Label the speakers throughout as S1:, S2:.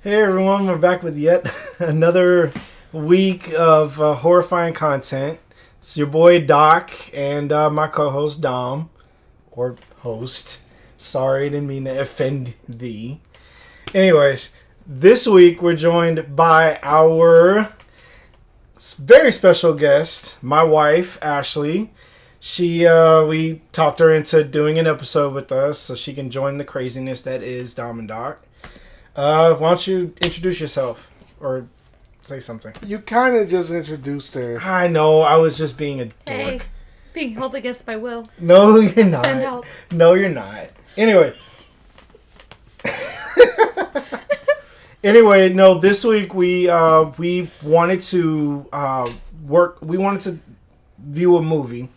S1: Hey everyone, we're back with yet another week of horrifying content. It's your boy Doc and my co-host Dom, or host. Sorry, didn't mean to offend thee. Anyways, this week we're joined by our very special guest, my wife, Ashley. We talked her into doing an episode with us so she can join the craziness that is Dom and Doc. Why don't you introduce yourself or say something?
S2: You kind of just introduced her.
S1: I know, I was just being a dork.
S3: Hey, being held against my will.
S1: No, you're not.
S3: Send help.
S1: No, you're not. Anyway. No, this week we wanted to view a movie,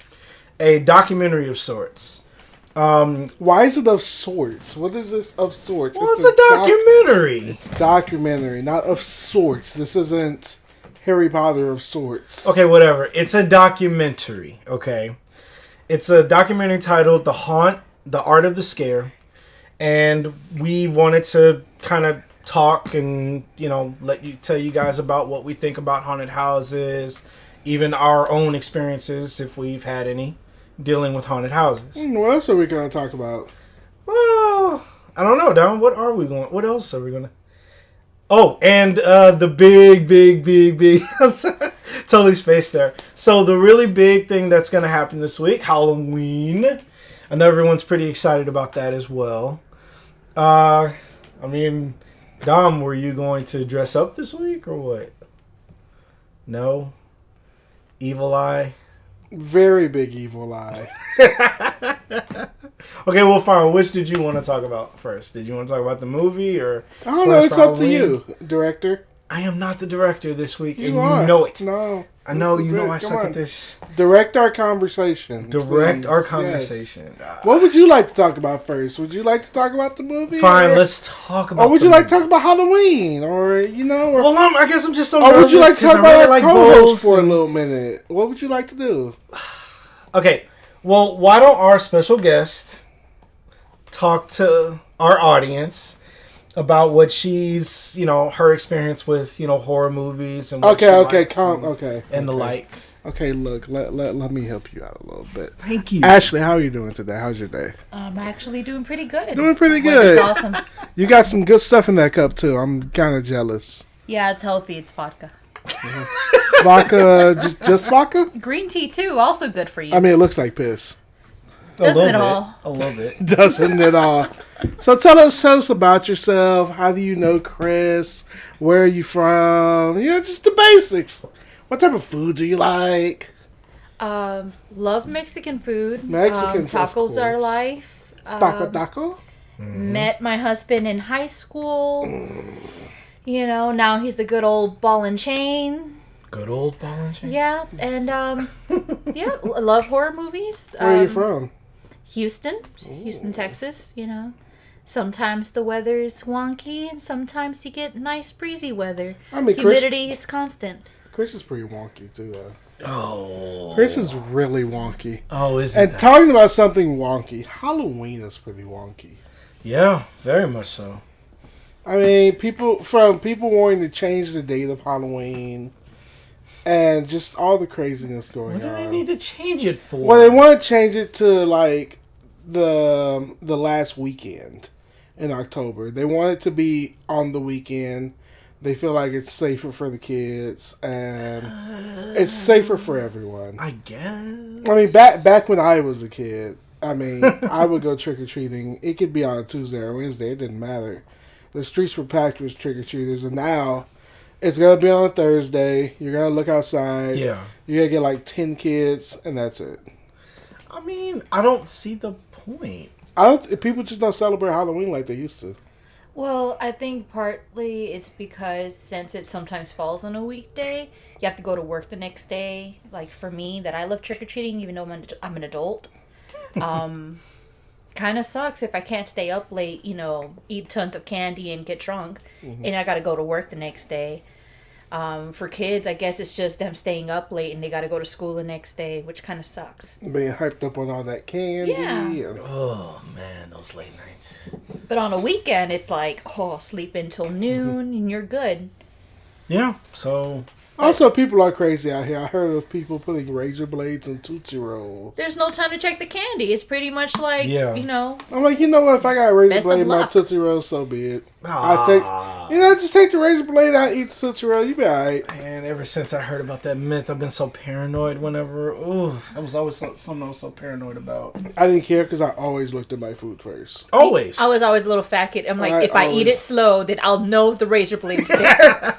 S1: a documentary of sorts.
S2: Why is it of sorts? What is this of sorts?
S1: Well, it's a documentary.
S2: It's documentary, not of sorts. This isn't Harry Potter of sorts.
S1: Okay, whatever. It's a documentary, okay? It's a documentary titled The Haunt, The Art of the Scare. And we wanted to kind of talk and, tell you guys about what we think about haunted houses, even our own experiences, if we've had any, dealing with haunted houses.
S2: What else are we going to talk about?
S1: Well, I don't know, Don. What else are we going to... Oh, and the big... totally spaced there. So the really big thing that's going to happen this week, Halloween. I know everyone's pretty excited about that as well. Dom, were you going to dress up this week or what? No? Evil eye?
S2: Very big evil eye.
S1: Okay, well, fine. Which did you want to talk about first? Did you want to talk about the movie or...
S2: I don't know. It's up to you, director.
S1: I am not the director this week, and
S2: are.
S1: you know it.
S2: No.
S1: I know you know I suck at this.
S2: Direct our conversation.
S1: Direct our conversation.
S2: Yes. What would you like to talk about first? Would you like to talk about the movie?
S1: Fine, let's talk about.
S2: Or would you like to talk about Halloween? Or
S1: Well, I guess I'm just so.
S2: Or would you like to talk about
S1: really
S2: our co-host for a little minute? What would you like to do?
S1: Okay, well, why don't our special guest talk to our audience about what she's, her experience with, horror movies and what and the like.
S2: Okay, look, let me help you out a little bit.
S1: Thank you.
S2: Ashley, how are you doing today? How's your day?
S3: I'm actually doing pretty good.
S2: Doing pretty good.
S3: It's awesome.
S2: You got some good stuff in that cup, too. I'm kind of jealous.
S3: Yeah, it's healthy. It's vodka.
S2: Vodka, just vodka?
S3: Green tea, too. Also good for you.
S2: I mean, it looks like piss.
S3: Doesn't it all?
S1: A little bit.
S2: Doesn't it all? So tell us about yourself. How do you know Chris? Where are you from? Just the basics. What type of food do you like?
S3: Love Mexican food.
S2: Mexican food,
S3: tacos are life.
S2: Taco?
S3: Met my husband in high school. Now he's the good old ball and chain.
S1: Good old ball and chain?
S3: Yeah, and love horror movies.
S2: Where are you from?
S3: Houston, Texas, Sometimes the weather is wonky, and sometimes you get nice breezy weather. Humidity is constant.
S2: Chris is pretty wonky, too, though.
S1: Oh.
S2: Chris is really wonky.
S1: Oh, is
S2: it? And talking about something wonky, Halloween is pretty wonky.
S1: Yeah, very much so.
S2: I mean, people wanting to change the date of Halloween... And just all the craziness going on.
S1: What do they need to change it for?
S2: Well, they want to change it to, the last weekend in October. They want it to be on the weekend. They feel like it's safer for the kids. And it's safer for everyone.
S1: I guess.
S2: I mean, back when I was a kid, I would go trick-or-treating. It could be on a Tuesday or Wednesday. It didn't matter. The streets were packed with trick-or-treaters. And now... It's going to be on a Thursday. You're going to look outside.
S1: Yeah.
S2: You're going to get 10 kids, and that's it.
S1: I mean, I don't see the point.
S2: People just don't celebrate Halloween like they used to.
S3: Well, I think partly it's because since it sometimes falls on a weekday, you have to go to work the next day. Like for me, that I love trick-or-treating even though I'm an adult. Kind of sucks if I can't stay up late, eat tons of candy and get drunk, and I got to go to work the next day. For kids, I guess it's just them staying up late and they got to go to school the next day, which kind of sucks.
S2: Being hyped up on all that candy.
S3: Yeah.
S1: Oh man, those late nights.
S3: But on a weekend, it's like, oh, sleep until noon and you're good.
S1: Yeah. So
S2: Also, people are crazy out here. I heard of people putting razor blades in Tootsie Rolls.
S3: There's no time to check the candy. It's pretty much like,
S1: Yeah.
S3: you know.
S2: I'm like, you know what? If I got a razor
S3: Best
S2: blade
S3: of
S2: in my
S3: luck.
S2: Tootsie Roll, so be it.
S1: Ah.
S2: Just take the razor blade out, eat the Tootsie Roll, you be alright.
S1: Man, ever since I heard about that myth, I've been so paranoid whenever... Ooh, that was always something I was so paranoid about.
S2: I didn't care because I always looked at my food first.
S1: Always.
S3: I was always a little fat kid. I'm like,
S2: I
S3: if I
S2: always-
S3: eat it slow, then I'll know the razor blade is there.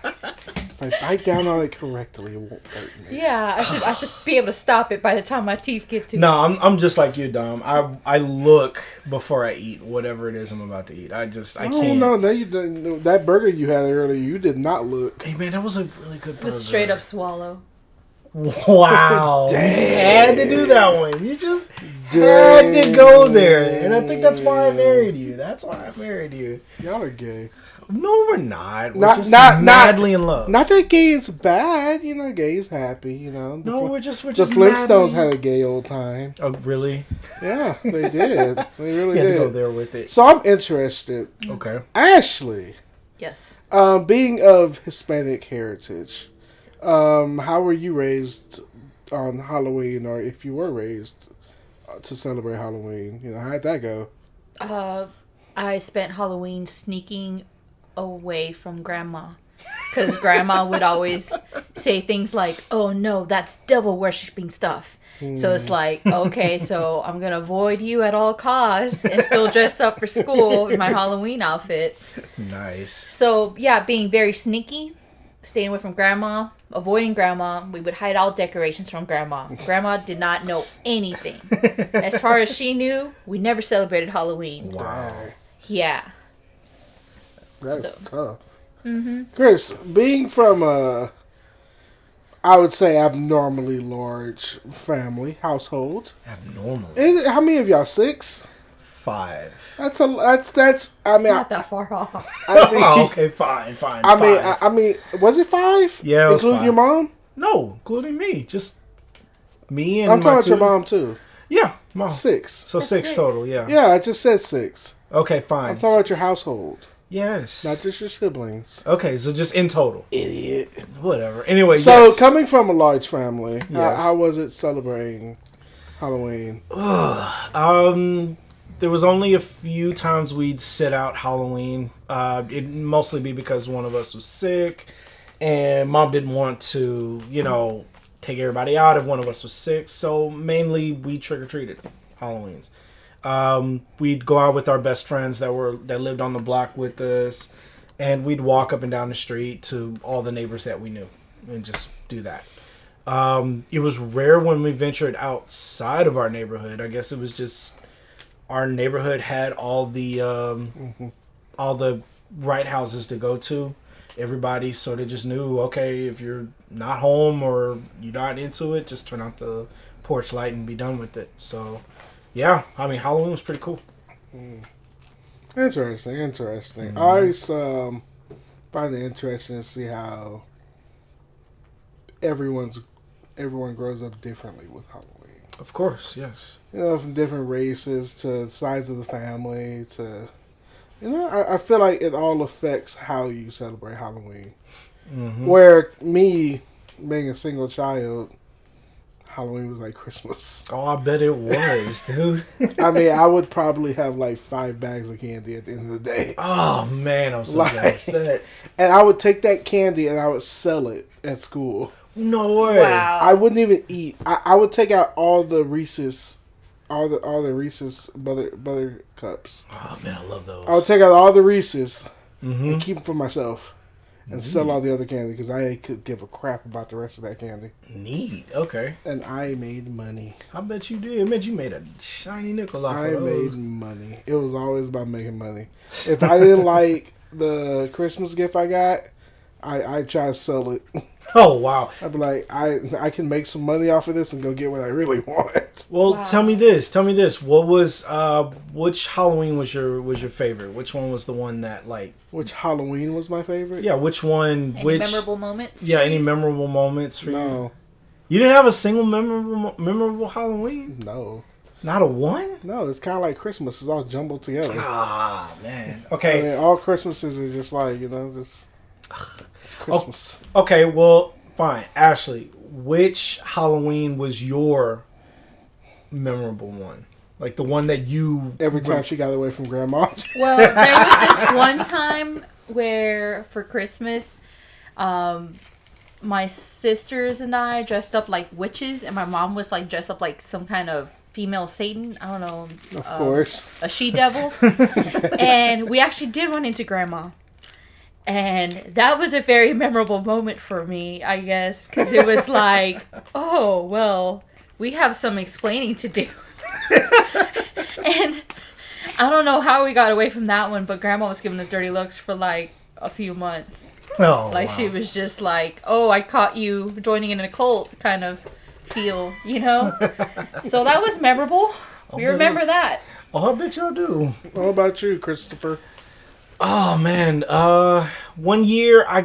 S2: If I bite down on it correctly, it won't hurt me.
S3: Yeah, I should be able to stop it by the time my teeth get to
S1: No, I'm just like you, Dom. I look before I eat whatever it is I'm about to eat. I can't.
S2: Oh, no, you didn't. That burger you had earlier, you did not look.
S1: Hey man, that was a really good burger.
S3: Just straight up swallow.
S1: Wow. You just had to do that one. You just had to go there. And I think that's why I married you. That's why I married you.
S2: Y'all are gay.
S1: No, we're not. We're
S2: Not-
S1: just
S2: not-
S1: madly in love.
S2: Not that gay is bad, gay is happy,
S1: No, we're just
S2: The
S1: madly-
S2: Flintstones had a gay old time.
S1: Oh, really?
S2: Yeah, they did. They really
S1: We had to go
S2: did.
S1: there with it.
S2: So I'm interested.
S1: Okay.
S2: Ashley,
S3: Yes.
S2: being of Hispanic heritage, how were you raised on Halloween, or if you were raised to celebrate Halloween? How'd that go?
S3: I spent Halloween sneaking away from grandma. Because grandma would always say things like, oh no, that's devil worshipping stuff. So it's like, okay, so I'm going to avoid you at all costs and still dress up for school in my Halloween outfit.
S1: Nice.
S3: So yeah, being very sneaky, staying away from grandma, avoiding grandma. We would hide all decorations from grandma. Grandma did not know anything. As far as she knew, we never celebrated Halloween.
S1: Wow.
S3: Yeah.
S2: That's
S3: So.
S2: tough. Mm-hmm. Chris, being from I would say abnormally large household.
S1: Abnormal.
S2: How many of y'all? 6?
S1: 5.
S2: That's. I
S3: It's
S2: mean,
S3: not that far off.
S2: I mean,
S1: Oh, okay, fine.
S2: I mean, was it 5?
S1: Yeah, it was
S2: including
S1: 5.
S2: your mom.
S1: No, including me. Just me and
S2: I'm
S1: my
S2: talking about your
S1: two-
S2: mom too.
S1: Yeah, mom.
S2: 6.
S1: So
S3: That's
S1: 6
S3: 6.
S1: total, yeah.
S2: Yeah, I just said 6.
S1: Okay, fine.
S2: I'm talking about your household,
S1: Yes.
S2: not just your siblings.
S1: Okay, so just in total.
S2: Idiot.
S1: Whatever. Anyway,
S2: So,
S1: yes.
S2: coming from a large family,
S1: Yes.
S2: how was it celebrating Halloween?
S1: There was only a few times we'd sit out Halloween. It'd mostly be because one of us was sick, and mom didn't want to, take everybody out if one of us was sick. So mainly we trick or treated Halloweens. We'd go out with our best friends that lived on the block with us, and we'd walk up and down the street to all the neighbors that we knew, and just do that. It was rare when we ventured outside of our neighborhood. I guess it was just our neighborhood had all the right houses to go to. Everybody sort of just knew, okay, if you're not home or you're not into it, just turn out the porch light and be done with it. So, yeah, I mean, Halloween was pretty cool.
S2: Interesting.
S1: Mm-hmm.
S2: I always find it interesting to see how everyone grows up differently with Halloween.
S1: Of course, yes.
S2: From different races to size of the family to, I feel like it all affects how you celebrate Halloween.
S1: Mm-hmm.
S2: Where me, being a single child, Halloween was like Christmas.
S1: Oh, I bet it was, dude.
S2: I mean, I would probably have like 5 bags of candy at the end of the day.
S1: Oh, man, I'm so
S2: Like-
S1: jealous. That-
S2: And I would take that candy and I would sell it at school.
S1: No way.
S3: Wow.
S2: I wouldn't even eat. I would take out all the Reese's, all the Reese's butter cups.
S1: Oh, man, I love those.
S2: I would take out all the Reese's
S1: Mm-hmm.
S2: and keep them for myself, and sell all the other candy because I could give a crap about the rest of that candy.
S1: Neat. Okay.
S2: And I made money.
S1: I bet you did. I bet you made a shiny nickel off
S2: I
S1: of
S2: made
S1: those.
S2: money. It was always about making money. If I didn't like the Christmas gift I got, I try to sell it.
S1: Oh, wow.
S2: I'd be like, I can make some money off of this and go get what I really want.
S1: Well,
S3: Wow.
S1: tell me this. What was which Halloween was your favorite? Which one was the one that like?
S2: Which Halloween was my favorite?
S1: Yeah, which one?
S3: Any memorable moments?
S1: Yeah,
S3: for
S1: any
S3: you?
S1: memorable moments for you?
S2: No,
S1: You didn't have a single memorable Halloween?
S2: no,
S1: Not a one?
S2: no. It's kind of like Christmas. It's all jumbled together.
S1: Ah, man.
S2: I
S1: Okay.
S2: mean, all Christmases are just like, just it's Christmas.
S1: Okay, well, fine. Ashley, which Halloween was your memorable one? Like the one that you
S2: Every time she got away from Grandma.
S3: Well, there was this one time where for Christmas, my sisters and I dressed up like witches, and my mom was like dressed up like some kind of female Satan. I don't know.
S2: Of course.
S3: A she-devil. And we actually did run into Grandma. And that was a very memorable moment for me, I guess, because it was like, oh, well, we have some explaining to do. And I don't know how we got away from that one, but Grandma was giving us dirty looks for like a few months.
S1: Oh,
S3: Like
S1: wow.
S3: she was just like, oh, I caught you joining in a cult kind of feel, you know? So that was memorable. We remember that.
S1: Oh, I bet y'all do.
S2: What about you, Christopher?
S1: Oh man, one year I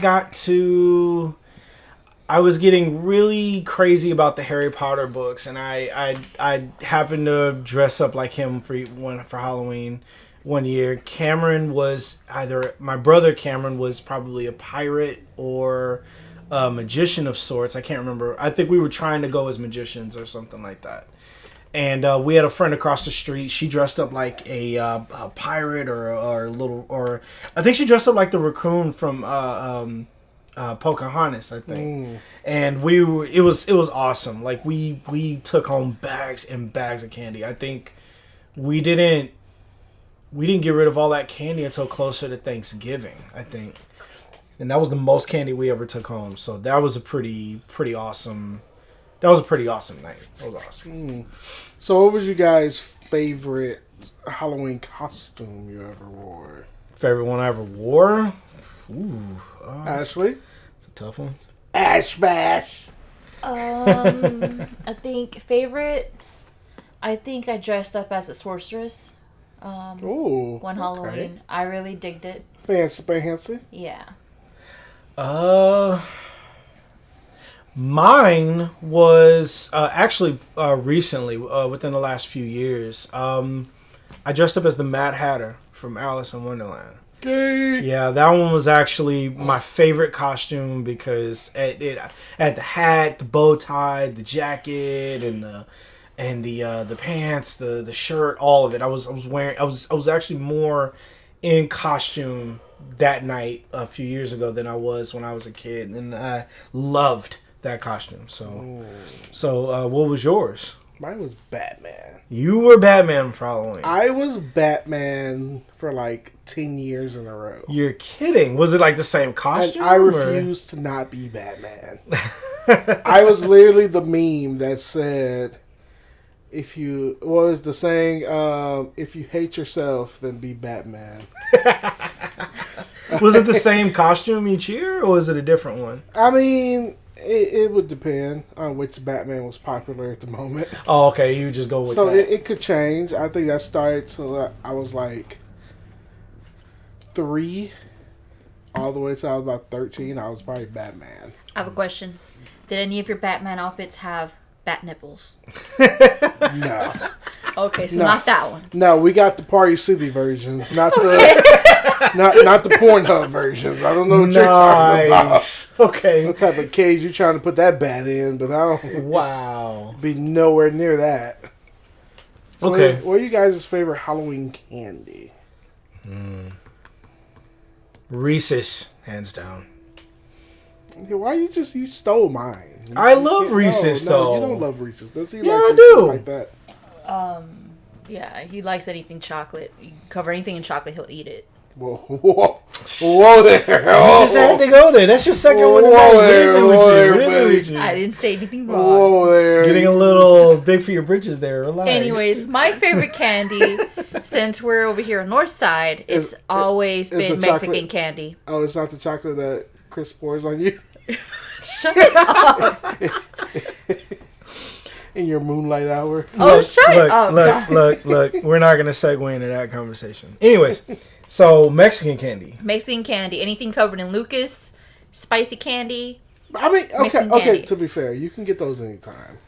S1: was getting really crazy about the Harry Potter books, and I happened to dress up like him for Halloween one year. My brother Cameron was probably a pirate or a magician of sorts. I can't remember. I think we were trying to go as magicians or something like that. And we had a friend across the street. She dressed up like a pirate or I think she dressed up like the raccoon from Pocahontas, I think. And it was awesome. Like we took home bags and bags of candy. I think we didn't get rid of all that candy until closer to Thanksgiving, I think. And that was the most candy we ever took home. So that was a pretty awesome. That was a pretty awesome night. That was awesome.
S2: So, what was your guys' favorite Halloween costume you ever wore?
S1: Favorite one I ever wore? Ooh,
S2: Ashley?
S1: it's a tough one.
S2: Ash Bash!
S3: I think favorite, I think I dressed up as a sorceress.
S2: Ooh.
S3: One Halloween. I really digged it.
S2: Fancy.
S3: Yeah.
S1: Mine was actually recently, within the last few years. I dressed up as the Mad Hatter from Alice in Wonderland.
S2: Okay.
S1: Yeah, that one was actually my favorite costume because it had the hat, the bow tie, the jacket, and the pants, the shirt, all of it. I was actually more in costume that night a few years ago than I was when I was a kid, and I loved that costume. So what was yours?
S2: Mine was Batman.
S1: You were Batman for Halloween.
S2: I was Batman for like 10 years in a row.
S1: You're kidding. Was it like the same
S2: And
S1: costume?
S2: I refused to not be Batman. I was literally the meme that said, if you hate yourself, then be Batman.
S1: Was it the same costume each year, or was it a different one?
S2: I mean, it would depend on which Batman was popular at the moment.
S1: Oh, okay. You just go with
S2: So
S1: that.
S2: it could change. I think that started till I was like 3, all the way till I was about 13. I was probably Batman.
S3: I have a question. Did any of your Batman outfits have bat nipples?
S2: No.
S3: Okay, so
S2: No.
S3: not that one.
S2: No, we got the Party City versions, not the not the Pornhub versions. I don't know what you're talking about.
S1: Nice. Okay.
S2: What type of cage you trying to put that bat in? But I don't
S1: Wow.
S2: be nowhere near that. So
S1: Okay.
S2: What are you guys' favorite Halloween candy?
S1: Reese's, hands down.
S2: Why you stole mine?
S1: I love Reese's,
S2: no,
S1: though.
S2: you don't love Reese's. Does he
S1: Yeah,
S2: like
S1: I
S2: Reese's
S1: do.
S2: like that?
S3: Yeah, he likes anything chocolate. You cover anything in chocolate, he'll eat it.
S2: Whoa there!
S1: You just had to go there. That's your second one tonight.
S2: Whoa
S1: What is it
S2: there,
S1: with
S2: whoa
S1: you?
S2: there,
S1: What is it
S2: buddy.
S1: with you?
S3: I didn't say anything wrong.
S2: Whoa there!
S1: Getting a little big for your britches there. Relax.
S3: Anyways, my favorite candy, since we're over here on North Side, it's always
S2: is
S3: been
S2: the
S3: Mexican
S2: chocolate-
S3: candy.
S2: Oh, it's not the chocolate that Chris pours on you
S3: Shut up.
S2: in your moonlight hour.
S3: Oh, shut up.
S1: Look. We're not going to segue into that conversation. Anyways, so Mexican candy.
S3: Mexican candy. Anything covered in Lucas. Spicy candy.
S2: I mean,
S3: Mexican
S2: okay.
S3: candy.
S2: To be fair, you can get those anytime.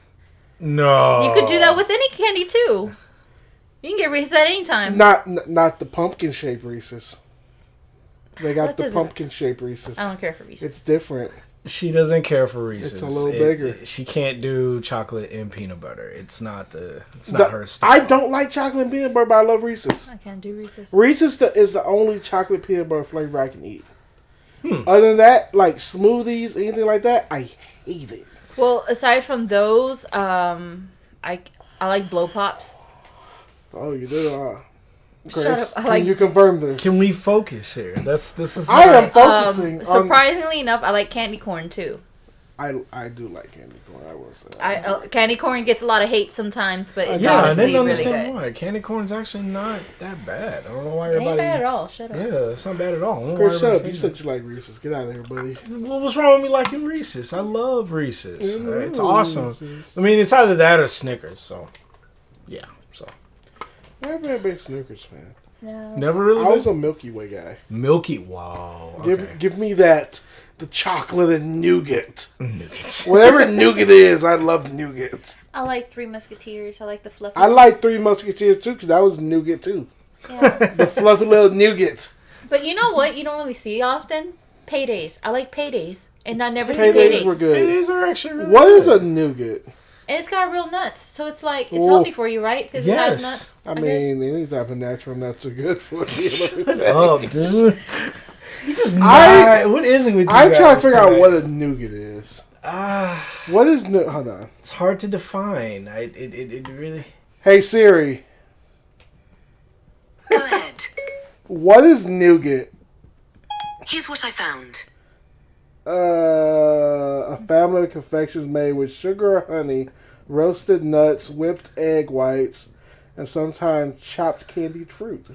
S1: No.
S3: You could do that with any candy, too. You can get Reese's at any time.
S2: Not the pumpkin shaped Reese's. They got
S3: What
S2: the
S3: does it-
S2: pumpkin shaped Reese's.
S3: I don't care for Reese's.
S2: It's different.
S1: She doesn't care for Reese's.
S2: It's a little bigger.
S1: She can't do chocolate and peanut butter. It's not her style.
S2: I don't like chocolate and peanut butter, but I love Reese's.
S3: I can't do Reese's.
S2: Reese's is the only chocolate peanut butter flavor I can eat. Other than that, like smoothies, anything like that, I hate it.
S3: Well, aside from those, I like blow pops.
S2: Oh, you do, Chris,
S3: Shut up. I
S2: can
S3: like-
S2: you confirm this?
S1: Can we focus here? This is.
S2: I am
S1: not-
S2: focusing on...
S3: Surprisingly enough, I like candy corn too.
S2: I do like candy corn, I will say that.
S3: Candy corn gets a lot of hate sometimes, but it's
S1: Yeah, I
S3: honestly
S1: didn't
S3: really
S1: understand
S3: good.
S1: why. Candy corn's actually not that bad. I don't know why
S3: It ain't
S1: everybody.
S3: bad at all. Shut up.
S1: Yeah, it's not bad at all. I don't know
S2: Chris,
S1: why
S2: shut up.
S1: everybody's
S2: You
S1: saying
S2: said you like Reese's. Get out of here, buddy.
S1: that. Well, what's wrong with me liking Reese's? I love Reese's. It's awesome. I mean, it's either that or Snickers. So, yeah. So,
S2: I've been a big Snickers fan.
S3: No.
S1: never really.
S2: I was
S1: been-
S2: a Milky Way guy.
S1: Milky. Wow. Okay.
S2: Give me that, the chocolate and nougat.
S1: Nuggets.
S2: Whatever nougat is, I love nougat.
S3: I like Three Musketeers. I like the fluffy.
S2: I like Three Musketeers too, because that was nougat too.
S3: Yeah.
S2: The fluffy little nougat.
S3: But you know what? You don't really see often. Paydays. I like paydays, and I never see
S2: Paydays
S3: paydays.
S2: were good.
S1: These are actually really
S2: What is
S1: good.
S2: a nougat?
S3: And it's got real nuts, so it's like it's
S2: Ooh.
S3: healthy for you, right? Because it
S1: Yes.
S3: has nuts.
S2: I
S3: guess.
S2: mean, any type of natural nuts are good for you.
S1: Shut up, dude. You just
S2: I-
S1: what is it with you
S2: I'm trying to
S1: guys
S2: figure out
S1: today?
S2: what a nougat is. What is nougat? Hold on.
S1: It's hard to define. It really.
S2: Hey Siri,
S4: Go ahead.
S2: what is nougat?
S4: Here's what I found.
S2: A family of confections made with sugar or honey, roasted nuts, whipped egg whites, and sometimes chopped candied fruit.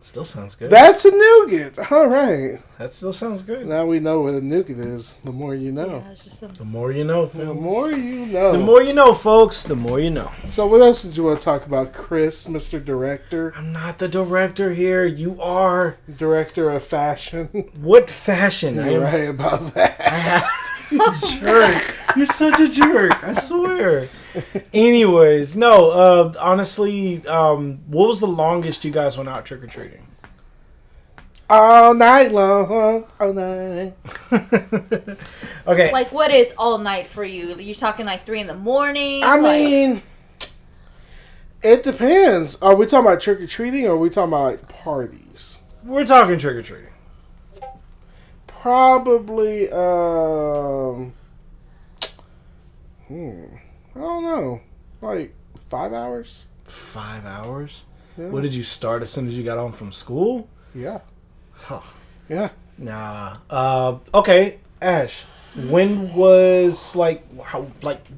S1: Still sounds good.
S2: That's a nougat. All right.
S1: That still sounds good.
S2: Now we know what a nougat is. The more you know.
S3: Yeah, it's just some.
S1: The more you know,
S2: The
S1: Phil.
S2: more you know.
S1: The more you know, folks. The more you know.
S2: So what else did you want to talk about, Chris, Mr. Director?
S1: I'm not the director here. You are.
S2: Director of fashion.
S1: What fashion? I
S2: You're
S1: am.
S2: right about that.
S1: I have to. You jerk. You're such a jerk. I swear. Anyways, no. Honestly, what was the longest you guys went out trick or treating?
S2: All night long. All night.
S1: Okay.
S3: Like, what is all night for you? You talking like 3 a.m?
S2: I
S3: Like,
S2: mean, it depends. Are we talking about trick or treating, or are we talking about like parties?
S1: We're talking trick or treating.
S2: Probably. I don't know. Like 5 hours.
S1: 5 hours.
S2: Yeah.
S1: What did you start as soon as you got home from school?
S2: Yeah.
S1: Huh.
S2: Yeah.
S1: Nah. Okay, Ash. When was what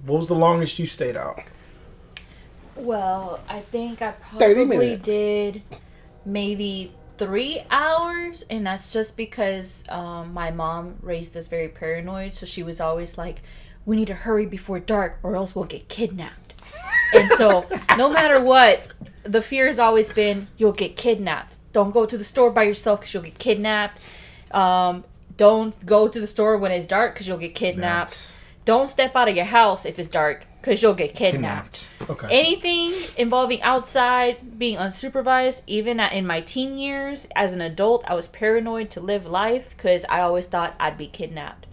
S1: was the longest you stayed out?
S3: well, I think I
S2: 30
S3: probably
S2: minutes.
S3: did maybe 3 hours, and that's just because my mom raised us very paranoid, so she was always like, we need to hurry before dark or else we'll get kidnapped. And so no matter what, the fear has always been you'll get kidnapped. Don't go to the store by yourself because you'll get kidnapped. Don't go to the store when it's dark because you'll get kidnapped. Don't step out of your house if it's dark because you'll get kidnapped.
S1: Okay.
S3: Anything involving outside, being unsupervised, even in my teen years, as an adult, I was paranoid to live life because I always thought I'd be kidnapped.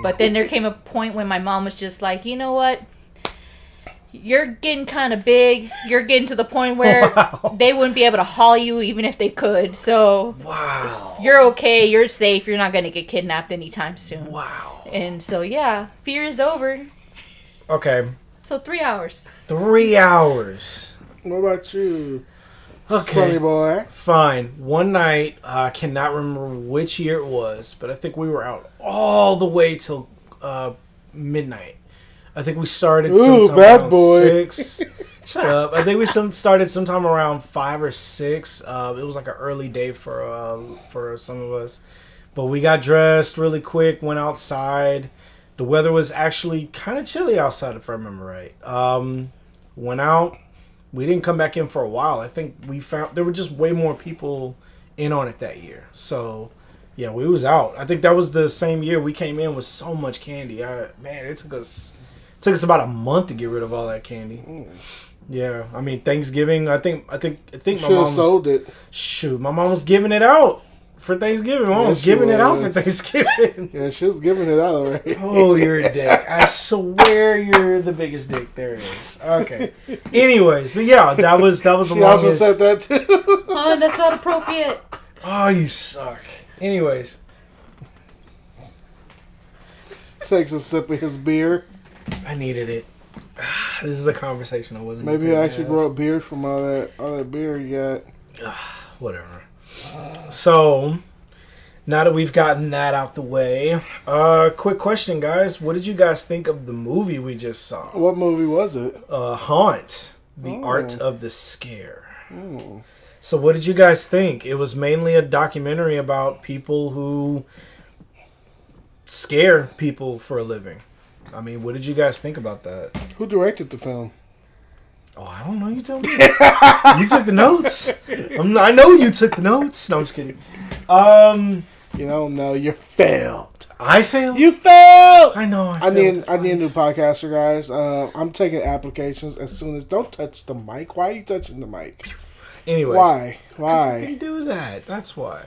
S3: But then there came a point when my mom was just like, you know what? You're getting kind of big. You're getting to the point where they wouldn't be able to haul you even if they could. So
S1: Wow.
S3: you're okay. You're safe. You're not going to get kidnapped anytime soon.
S1: Wow.
S3: And so, yeah, fear is over.
S1: Okay.
S3: So 3 hours.
S1: 3 hours.
S2: What about you,
S1: Okay.
S2: Sonny boy?
S1: Fine. One night, I cannot remember which year it was, but I think we were out all the way till midnight. I think we started sometime
S2: bad
S1: around
S2: boy.
S1: 6. Shut up. I think we started sometime around 5 or 6. It was like an early day for some of us. But we got dressed really quick, went outside. The weather was actually kind of chilly outside, if I remember right. Went out. We didn't come back in for a while. I think we found there were just way more people in on it that year. So, yeah, we was out. I think that was the same year we came in with so much candy. Man, it took us about a month to get rid of all that candy. Yeah, I mean Thanksgiving. I think my mom
S2: sold it.
S1: Shoot, my mom was giving it out for Thanksgiving. My mom was giving it out for Thanksgiving.
S2: Yeah, she was giving it out already.
S1: Oh, you're a dick. I swear you're the biggest dick there is. Okay. Anyways, but yeah, that was the longest.
S2: She also said that too.
S3: Oh, that's not appropriate.
S1: Oh, you suck. Anyways.
S2: Takes a sip of his beer.
S1: I needed it. This is a conversation I wasn't.
S2: Maybe I actually grow up beard from all that beer you got.
S1: Whatever. So, now that we've gotten that out the way, quick question, guys. What did you guys think of the movie we just saw?
S2: What movie was it?
S1: Haunt, The Art of the Scare. So what did you guys think? It was mainly a documentary about people who scare people for a living. I mean, what did you guys think about that?
S2: Who directed the film?
S1: Oh, I don't know. You tell me. You took the notes. I know you took the notes. No, I'm just kidding.
S2: You don't know. You failed.
S1: I failed?
S2: You failed!
S1: I know.
S2: I need a new podcaster, guys. I'm taking applications as soon as... Don't touch the mic. Why are you touching the mic?
S1: Anyways.
S2: Why?
S1: I can do that. That's why.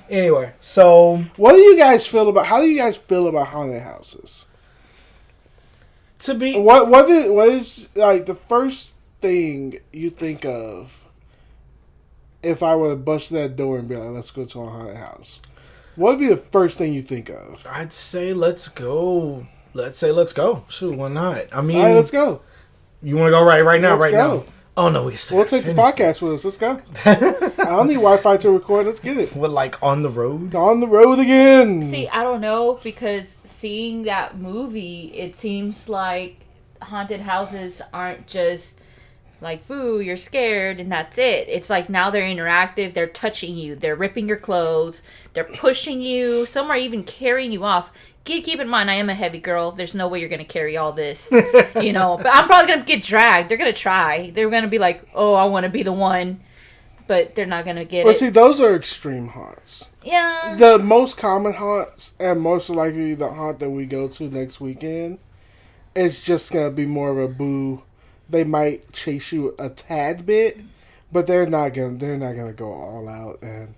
S1: Anyway, so...
S2: How do you guys feel about haunted houses?
S1: To be...
S2: What is like the first thing you think of if I were to bust that door and be like, let's go to a haunted house? What would be the first thing you think of?
S1: I'd say let's go. Shoot, why not? I mean...
S2: All right, let's go.
S1: You want to go right now?
S2: Let's go.
S1: Now? Oh, no,
S2: we'll take the podcast with us. Let's go. I don't need Wi-Fi to record. Let's get it.
S1: What, like on the road?
S2: On the road again.
S3: See, I don't know, because seeing that movie, it seems like haunted houses aren't just like, boo, you're scared, and that's it. It's like now they're interactive. They're touching you. They're ripping your clothes. They're pushing you. Some are even carrying you off. Keep in mind, I am a heavy girl. There's no way you're going to carry all this, But I'm probably going to get dragged. They're going to try. They're going to be like, oh, I want to be the one. But they're not going to get it.
S2: But see, those are extreme haunts.
S3: Yeah.
S2: The most common haunts, and most likely the haunt that we go to next weekend, is just going to be more of a boo. They might chase you a tad bit, but they're not going to go all out and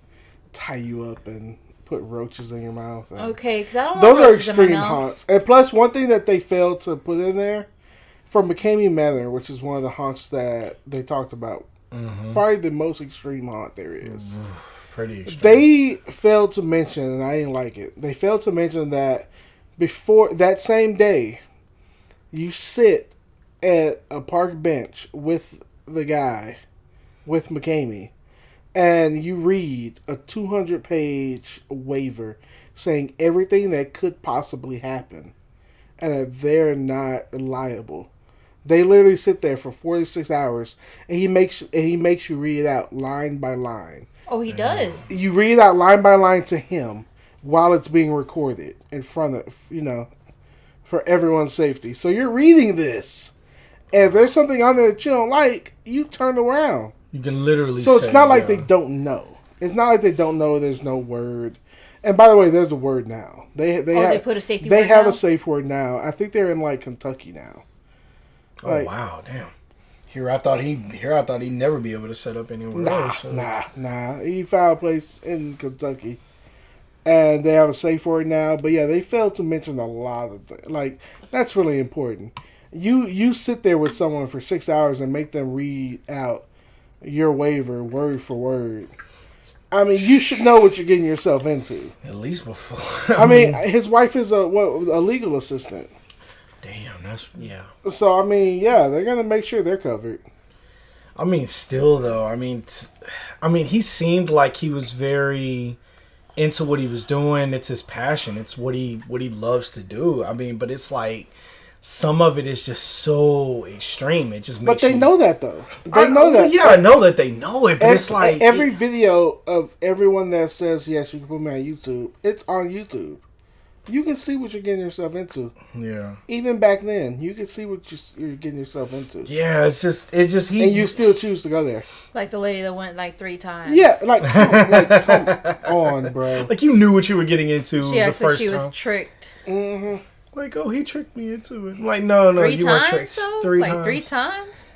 S2: tie you up and put roaches in your mouth.
S3: Okay, because I don't want
S2: those are
S3: roaches in my
S2: extreme
S3: mouth.
S2: haunts. And plus, one thing that they failed to put in there, from McCamey Manor, which is one of the haunts that they talked about, probably the most extreme haunt there is.
S1: Pretty extreme.
S2: They failed to mention, and I didn't like it, they failed to mention that before that same day, you sit at a park bench with the guy, with McCamey, and you read a 200-page waiver saying everything that could possibly happen and that they're not liable. They literally sit there for 46 hours and he makes you read it out line by line.
S3: Oh, he does?
S2: You read it out line by line to him while it's being recorded in front of, for everyone's safety. So you're reading this. And if there's something on there that you don't like, you turn around.
S1: You can literally
S2: So it's not like they don't know. It's not like they don't know there's no word. And by the way, there's a word now. They
S3: put a safety word
S2: They have
S3: now?
S2: a safe word now. I think they're in like Kentucky now.
S1: Oh wow, damn. Here I thought he'd never be able to set up anywhere else. So.
S2: Nah. He found a place in Kentucky. And they have a safe word now. But yeah, they failed to mention a lot of things. Like, that's really important. You sit there with someone for 6 hours and make them read out your waiver word for word. I mean, you should know what you're getting yourself into.
S1: At least before.
S2: I mean, his wife is a legal assistant.
S1: Damn, yeah.
S2: So, I mean, yeah, they're going to make sure they're covered.
S1: I mean, still, though, I mean, he seemed like he was very into what he was doing. It's his passion. It's what he loves to do. I mean, but it's like some of it is just so extreme. It just makes
S2: But they know that though. They
S1: know
S2: that.
S1: Yeah, I know that they know it, but it's like
S2: every video of everyone that says yes, you can put me on YouTube. It's on YouTube. You can see what you're getting yourself into.
S1: Yeah.
S2: Even back then, you can see what you're getting yourself into.
S1: Yeah, it's just he.
S2: And you still choose to go there.
S3: Like the lady that went like 3 times.
S2: Yeah, come on, bro.
S1: Like you knew what you were getting into
S3: She
S1: the first
S3: she
S1: time.
S3: was tricked.
S2: Mm-hmm.
S1: Like, oh, he tricked me into it. I'm like, no, you weren't tricked.
S3: Though?
S1: 3
S3: like
S1: times.
S3: 3 times?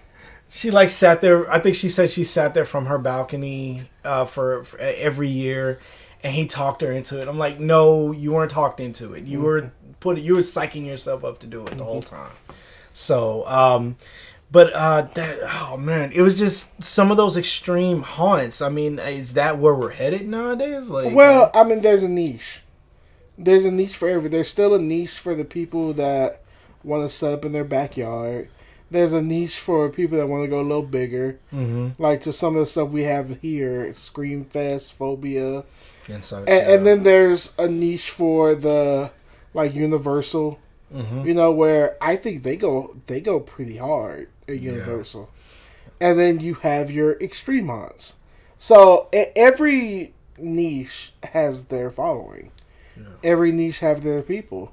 S1: She like sat there. I think she said she sat there from her balcony for every year, and he talked her into it. I'm like, no, you weren't talked into it. You were psyching yourself up to do it the whole time. So, oh man, it was just some of those extreme haunts. I mean, is that where we're headed nowadays? Like,
S2: well, I mean, there's a niche. There's a niche for everything. There's still a niche for the people that want to set up in their backyard. There's a niche for people that want to go a little bigger. Mm-hmm. Like to some of the stuff we have here, Scream Fest, Phobia. And then there's a niche for the like Universal, where I think they go pretty hard at Universal. Yeah. And then you have your extreme haunts. So every niche has their following. Yeah. Every niche have their people.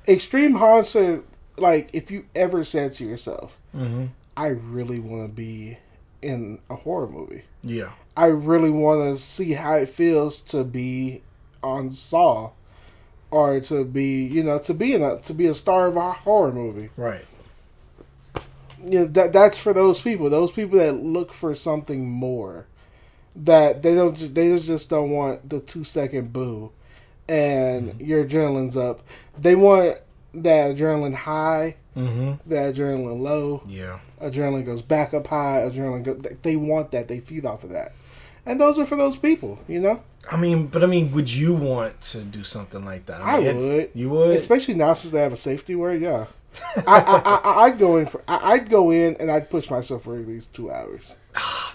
S2: Extreme haunts are like if you ever said to yourself, I really want to be in a horror movie. Yeah. I really want to see how it feels to be on Saw, or to be, to be a star of a horror movie. Right. That's for those people. Those people that look for something more. That they just don't want the 2-second boo, and your adrenaline's up. They want that adrenaline high, that adrenaline low. Yeah. Adrenaline goes back up high. They want that. They feed off of that. And those are for those people, I
S1: mean, would you want to do something like that?
S2: I would.
S1: You would?
S2: Especially now since they have a safety word, yeah. I'd go in and I'd push myself for at least 2 hours.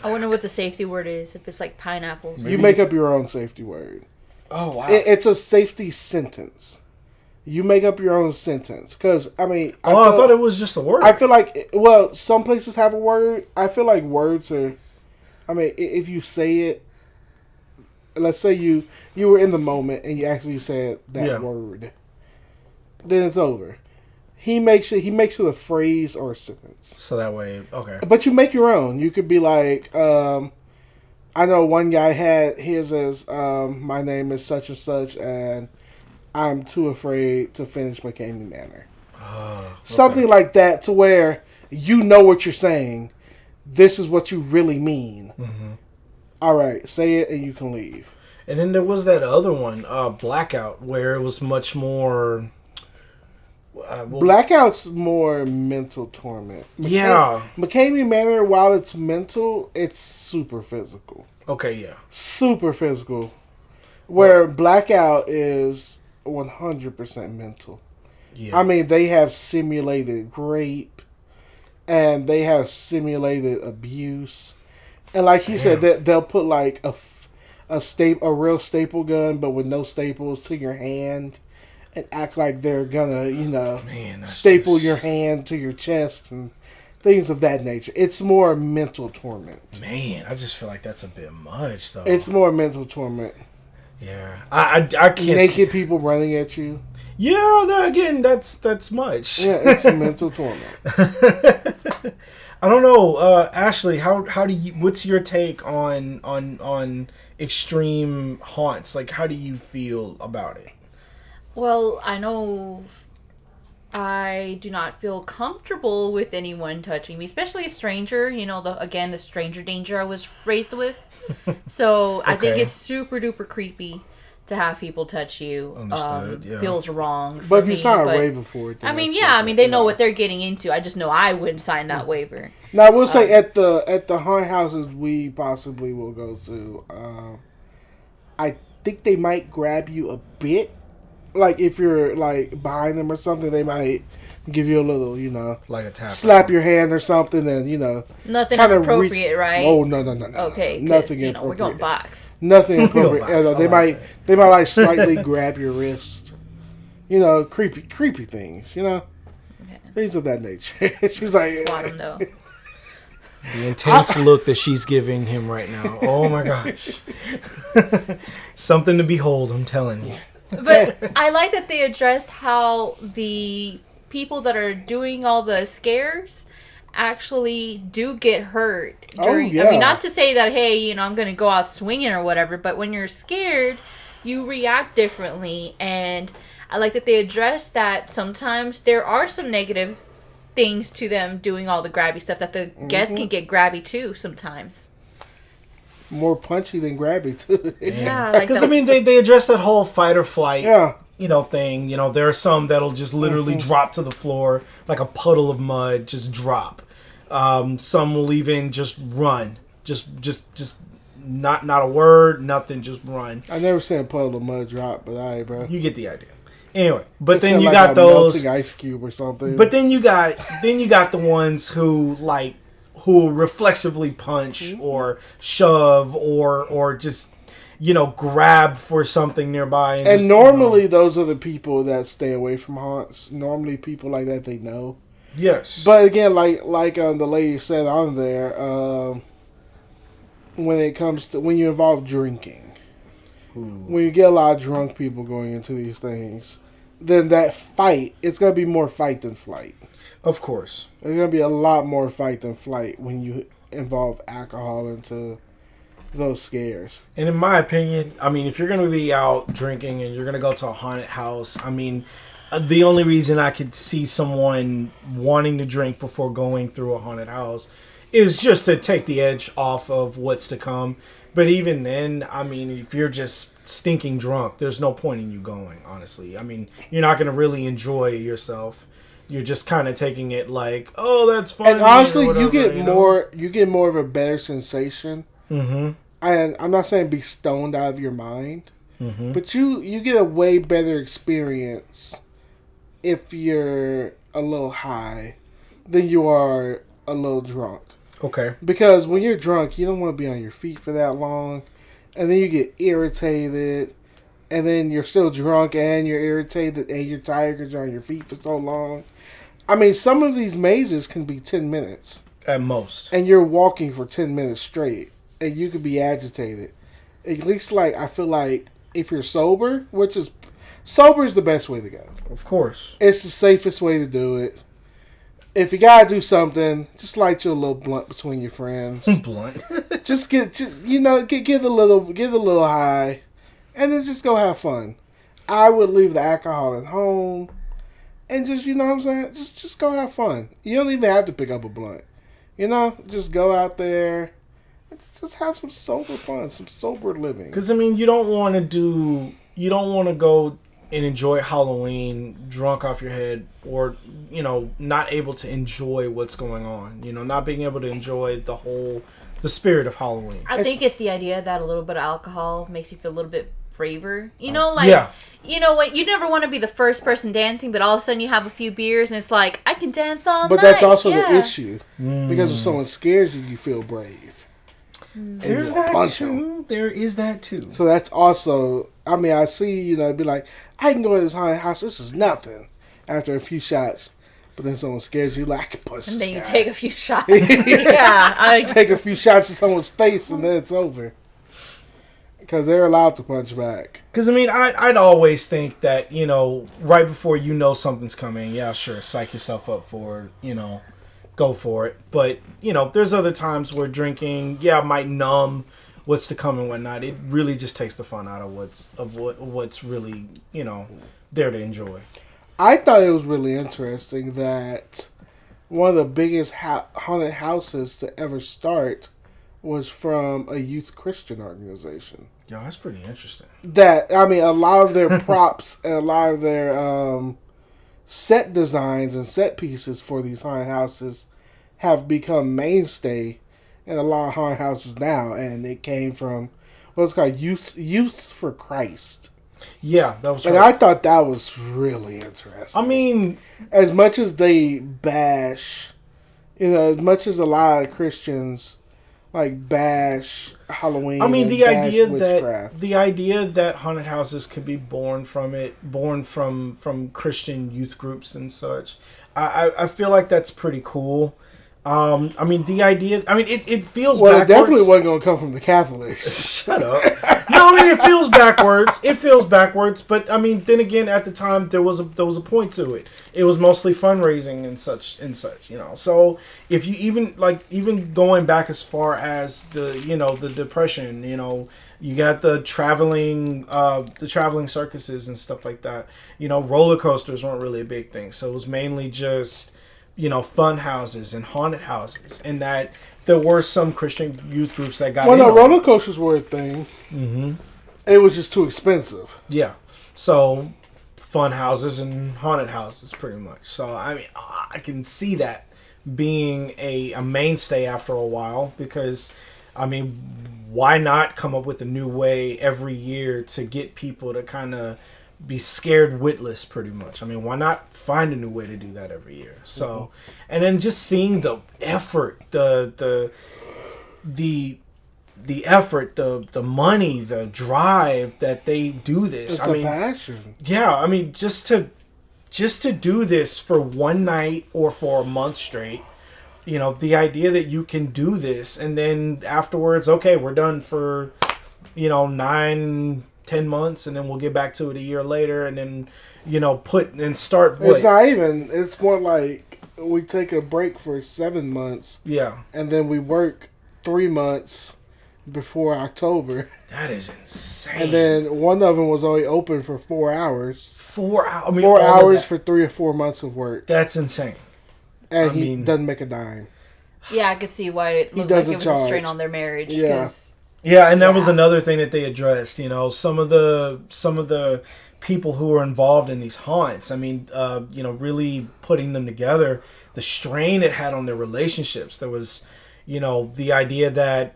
S3: I wonder what the safety word is, if it's like pineapples.
S2: You make up your own safety word.
S1: Oh, wow.
S2: It's a safety sentence. You make up your own sentence. Because, I
S1: thought it was just a word.
S2: I feel like, some places have a word. I feel like words are... if you say it, let's say you were in the moment and you actually said that word, then it's over. He makes it a phrase or a sentence.
S1: So that way, okay.
S2: But you make your own. You could be like, I know one guy had his as, my name is such and such, and I'm too afraid to finish McCamey Manor. Oh, okay. Something like that, to where you know what you're saying. This is what you really mean. Mm-hmm. All right, say it and you can leave.
S1: And then there was that other one, Blackout, where it was much more...
S2: Blackout's more mental torment. McCamey Manor, while it's mental, it's super physical.
S1: Okay, yeah.
S2: Super physical. Where Blackout is 100% mental. Yeah. They have simulated rape. And they have simulated abuse, and like you said, they'll put like a real staple gun, but with no staples, to your hand, and act like they're gonna, staple your hand to your chest and things of that nature. It's more mental torment.
S1: Man, I just feel like that's a bit much, though.
S2: It's more mental torment.
S1: Yeah, I can't.
S2: Naked people running at you.
S1: Yeah, that's much.
S2: Yeah, it's a mental torment.
S1: I don't know, Ashley. How do you? What's your take on extreme haunts? Like, how do you feel about it?
S3: Well, I know I do not feel comfortable with anyone touching me, especially a stranger. The stranger danger I was raised with. So I think it's super duper creepy to have people touch you. Understood, feels wrong.
S2: But if you sign a waiver for it,
S3: they know what they're getting into. I just know I wouldn't sign that waiver.
S2: Now I will say at the haunted houses we possibly will go to, I think they might grab you a bit. Like if you're like behind them or something, they might give you a little,
S1: like a tap,
S2: slap your hand or something, and
S3: nothing inappropriate, right?
S2: Oh no.
S3: Okay,
S2: nothing inappropriate.
S3: We're going box.
S2: Nothing appropriate. They might like slightly grab your wrist. Creepy things. Things of that nature. She's like,
S3: Swat him though.
S1: The intense look that she's giving him right now. Oh my gosh. Something to behold, I'm telling you.
S3: But I like that they addressed how the people that are doing all the scares actually do get hurt during.
S2: yeah.
S3: I mean, not to say that, hey, I'm going to go out swinging or whatever, but when you're scared, you react differently. And I like that they addressed that sometimes there are some negative things to them doing all the grabby stuff, that the guests can get grabby too sometimes.
S2: more punchy than grabby, too.
S3: Yeah, like
S1: Because, I mean, they address that whole fight or flight.
S2: Yeah.
S1: Thing. There are some that'll just literally drop to the floor like a puddle of mud, just drop. Some will even just run, just not a word, nothing, just run.
S2: I never seen a puddle of mud drop, but alright, bro.
S1: You get the idea. Anyway, but then
S2: Sound
S1: you
S2: like
S1: got
S2: a
S1: those
S2: melting ice cube or something.
S1: But then you got the ones who reflexively punch or shove or just grab for something nearby. And just,
S2: normally those are the people that stay away from haunts. Normally people like that they know.
S1: Yes.
S2: But again, like the lady said on there, when it comes to when you involve drinking, when you get a lot of drunk people going into these things, then that fight, it's going to be more fight than flight.
S1: Of course.
S2: There's going to be a lot more fight than flight when you involve alcohol into those scares.
S1: And in my opinion, I mean, if you're going to be out drinking and you're going to go to a haunted house, I mean, the only reason I could see someone wanting to drink before going through a haunted house is just to take the edge off of what's to come. But even then, I mean, if you're just stinking drunk, there's no point in you going, honestly. I mean, you're not going to really enjoy yourself. You're just kind of taking it like, oh, that's fun.
S2: And honestly, you get more of a better sensation.
S1: Mm-hmm.
S2: And I'm not saying be stoned out of your mind,
S1: Mm-hmm.
S2: but you get a way better experience if you're a little high than you are a little drunk.
S1: Okay.
S2: Because when you're drunk, you don't want to be on your feet for that long. And then you get irritated. And then you're still drunk and you're irritated and you're tired because you're on your feet for so long. I mean, some of these mazes can be 10 minutes.
S1: At most.
S2: And you're walking for 10 minutes straight. And you could be agitated. At least, I feel like if you're sober, sober is the best way to go.
S1: Of course.
S2: It's the safest way to do it. If you gotta do something, just light you a little blunt between your friends.
S1: Blunt.
S2: get a little high, and then just go have fun. I would leave the alcohol at home, and just what I'm saying, just go have fun. You don't even have to pick up a blunt. Just go out there, and just have some sober fun, some sober living.
S1: Because I mean, you don't want to go and enjoy Halloween drunk off your head, or not able to enjoy what's going on, not being able to enjoy the spirit of Halloween.
S3: I think it's the idea that a little bit of alcohol makes you feel a little bit braver.
S1: Yeah.
S3: What, you never want to be the first person dancing, but all of a sudden you have a few beers and it's like, I can dance all night.
S2: But that's also the issue. Because if someone scares you, you feel brave.
S1: There's that too. There is that too.
S2: So that's also, I mean, I see, be like, I can go to this haunted house, this is nothing. After a few shots. But then someone scares you, like, I can punch this
S3: And then you
S2: guy.
S3: take a few shots. Yeah.
S2: Take a few shots to someone's face and then it's over. Because they're allowed to punch back.
S1: Because, I mean, I'd always think that, right before something's coming, yeah, sure, psych yourself up for it, go for it. But, there's other times where drinking, might numb what's to come and whatnot. It really just takes the fun out of what's really, there to enjoy.
S2: I thought it was really interesting that one of the biggest haunted houses to ever start was from a youth Christian organization.
S1: Yo, that's pretty interesting.
S2: That, I mean, a lot of their props and a lot of their set designs and set pieces for these haunted houses have become mainstay in a lot of haunted houses now. And it came from what's called Youth for Christ.
S1: Yeah, that was
S2: And
S1: right.
S2: I thought that was really interesting.
S1: I mean,
S2: as much as they bash, as much as a lot of Christians, like bash Halloween.
S1: I mean,
S2: and
S1: the
S2: bash
S1: idea
S2: witchcraft.
S1: that haunted houses could be born from Christian youth groups and such. I feel like that's pretty cool. I mean, the idea. I mean, it feels
S2: Well,
S1: backwards.
S2: it definitely wasn't going to come from the Catholics.
S1: Shut up. No, I mean it feels backwards. It feels backwards, but I mean, then again, at the time there was a point to it. It was mostly fundraising and such, you know. So if you even going back as far as the Depression, you know, you got the traveling circuses and stuff like that. You know, roller coasters weren't really a big thing, so it was mainly just fun houses and haunted houses, and that there were some Christian youth groups that got.
S2: Well, no, roller coasters were a thing. Mm-hmm. It was just too expensive.
S1: Yeah, so fun houses and haunted houses, pretty much. So I mean, I can see that being a mainstay after a while, because I mean, why not come up with a new way every year to get people to kind of be scared witless, pretty much. I mean, why not find a new way to do that every year? So, and then just seeing the effort, the effort, the money, the drive that they do this.
S2: It's a passion.
S1: Yeah, I mean, just to do this for one night or for a month straight. You know, the idea that you can do this and then afterwards, okay, we're done for 9-10 months, and then we'll get back to it a year later, and then start.
S2: It's not even. It's more like we take a break for 7 months.
S1: Yeah,
S2: and then we work 3 months before October.
S1: That is insane.
S2: And then one of them was only open for 4 hours.
S1: 4 hours. I mean,
S2: 4 hours for 3 or 4 months of work.
S1: That's insane.
S2: And he doesn't make a dime.
S3: Yeah, I could see why it looked like it was a strain on their marriage.
S2: Yeah.
S1: Yeah, and that was another thing that they addressed. You know, some of the people who were involved in these haunts. I mean, really putting them together. The strain it had on their relationships. There was, the idea that,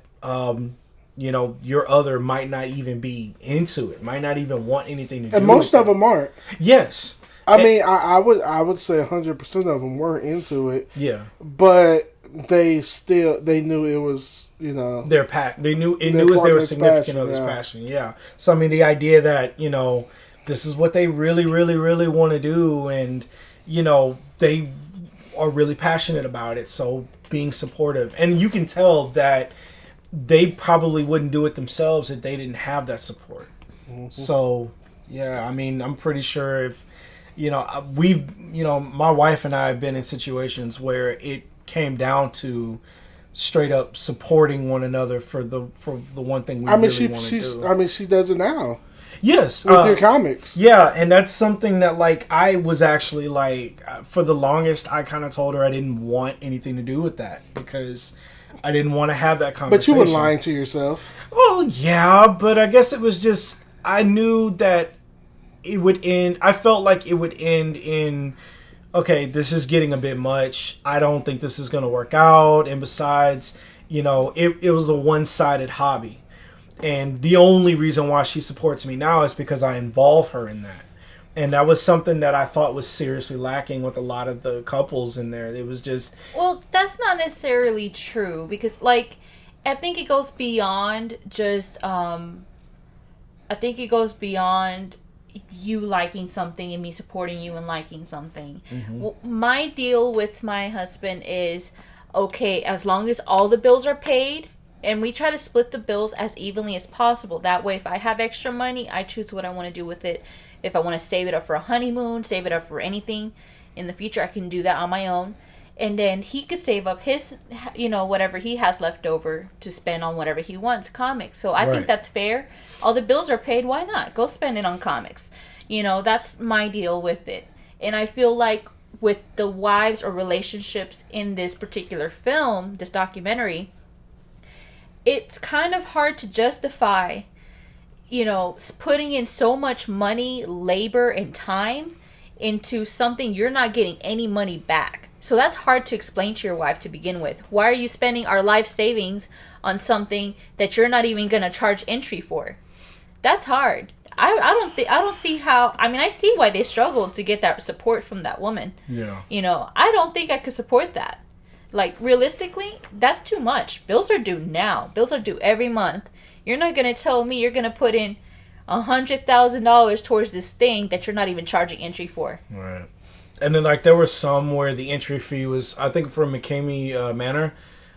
S1: your other might not even be into it, might not even want anything to do.
S2: And most
S1: with
S2: of them aren't.
S1: Yes.
S2: I mean, I would say 100% of them weren't into it.
S1: Yeah.
S2: But they knew it was,
S1: their they knew it was their significant other's passion. Yeah. So I mean, the idea that this is what they really, really, really want to do, and they are really passionate about it. So being supportive, and you can tell that they probably wouldn't do it themselves if they didn't have that support. Mm-hmm. So yeah, I mean, I'm pretty sure if my wife and I have been in situations where it came down to straight up supporting one another for the one thing we really want to do.
S2: I mean, she does it now.
S1: Yes,
S2: with your comics.
S1: Yeah, and that's something that I was actually for the longest I kind of told her I didn't want anything to do with that because I didn't want to have that conversation.
S2: But you were lying to yourself.
S1: Well, yeah, but I guess it was just I knew that it would end. I felt like it would end in, okay, this is getting a bit much. I don't think this is going to work out. And besides, it was a one-sided hobby. And the only reason why she supports me now is because I involve her in that. And that was something that I thought was seriously lacking with a lot of the couples in there. It was just...
S3: Well, that's not necessarily true. Because, I think it goes beyond just... I think it goes beyond you liking something and me supporting you and liking something. Mm-hmm. Well, my deal with my husband is, okay, as long as all the bills are paid, and we try to split the bills as evenly as possible. That way, if I have extra money, I choose what I want to do with it. If I want to save it up for a honeymoon, save it up for anything in the future, I can do that on my own. And then he could save up his, whatever he has left over to spend on whatever he wants, comics. So I think that's fair. All the bills are paid. Why not? Go spend it on comics. That's my deal with it. And I feel like with the wives or relationships in this particular film, this documentary, it's kind of hard to justify, putting in so much money, labor, and time into something you're not getting any money back. So that's hard to explain to your wife to begin with. Why are you spending our life savings on something that you're not even going to charge entry for? That's hard. I don't see how. I mean, I see why they struggled to get that support from that woman.
S1: Yeah.
S3: I don't think I could support that. Like, realistically, that's too much. Bills are due now. Bills are due every month. You're not going to tell me you're going to put in $100,000 towards this thing that you're not even charging entry for.
S1: Right. And then, like, there were some where the entry fee was, I think for McCamey Manor,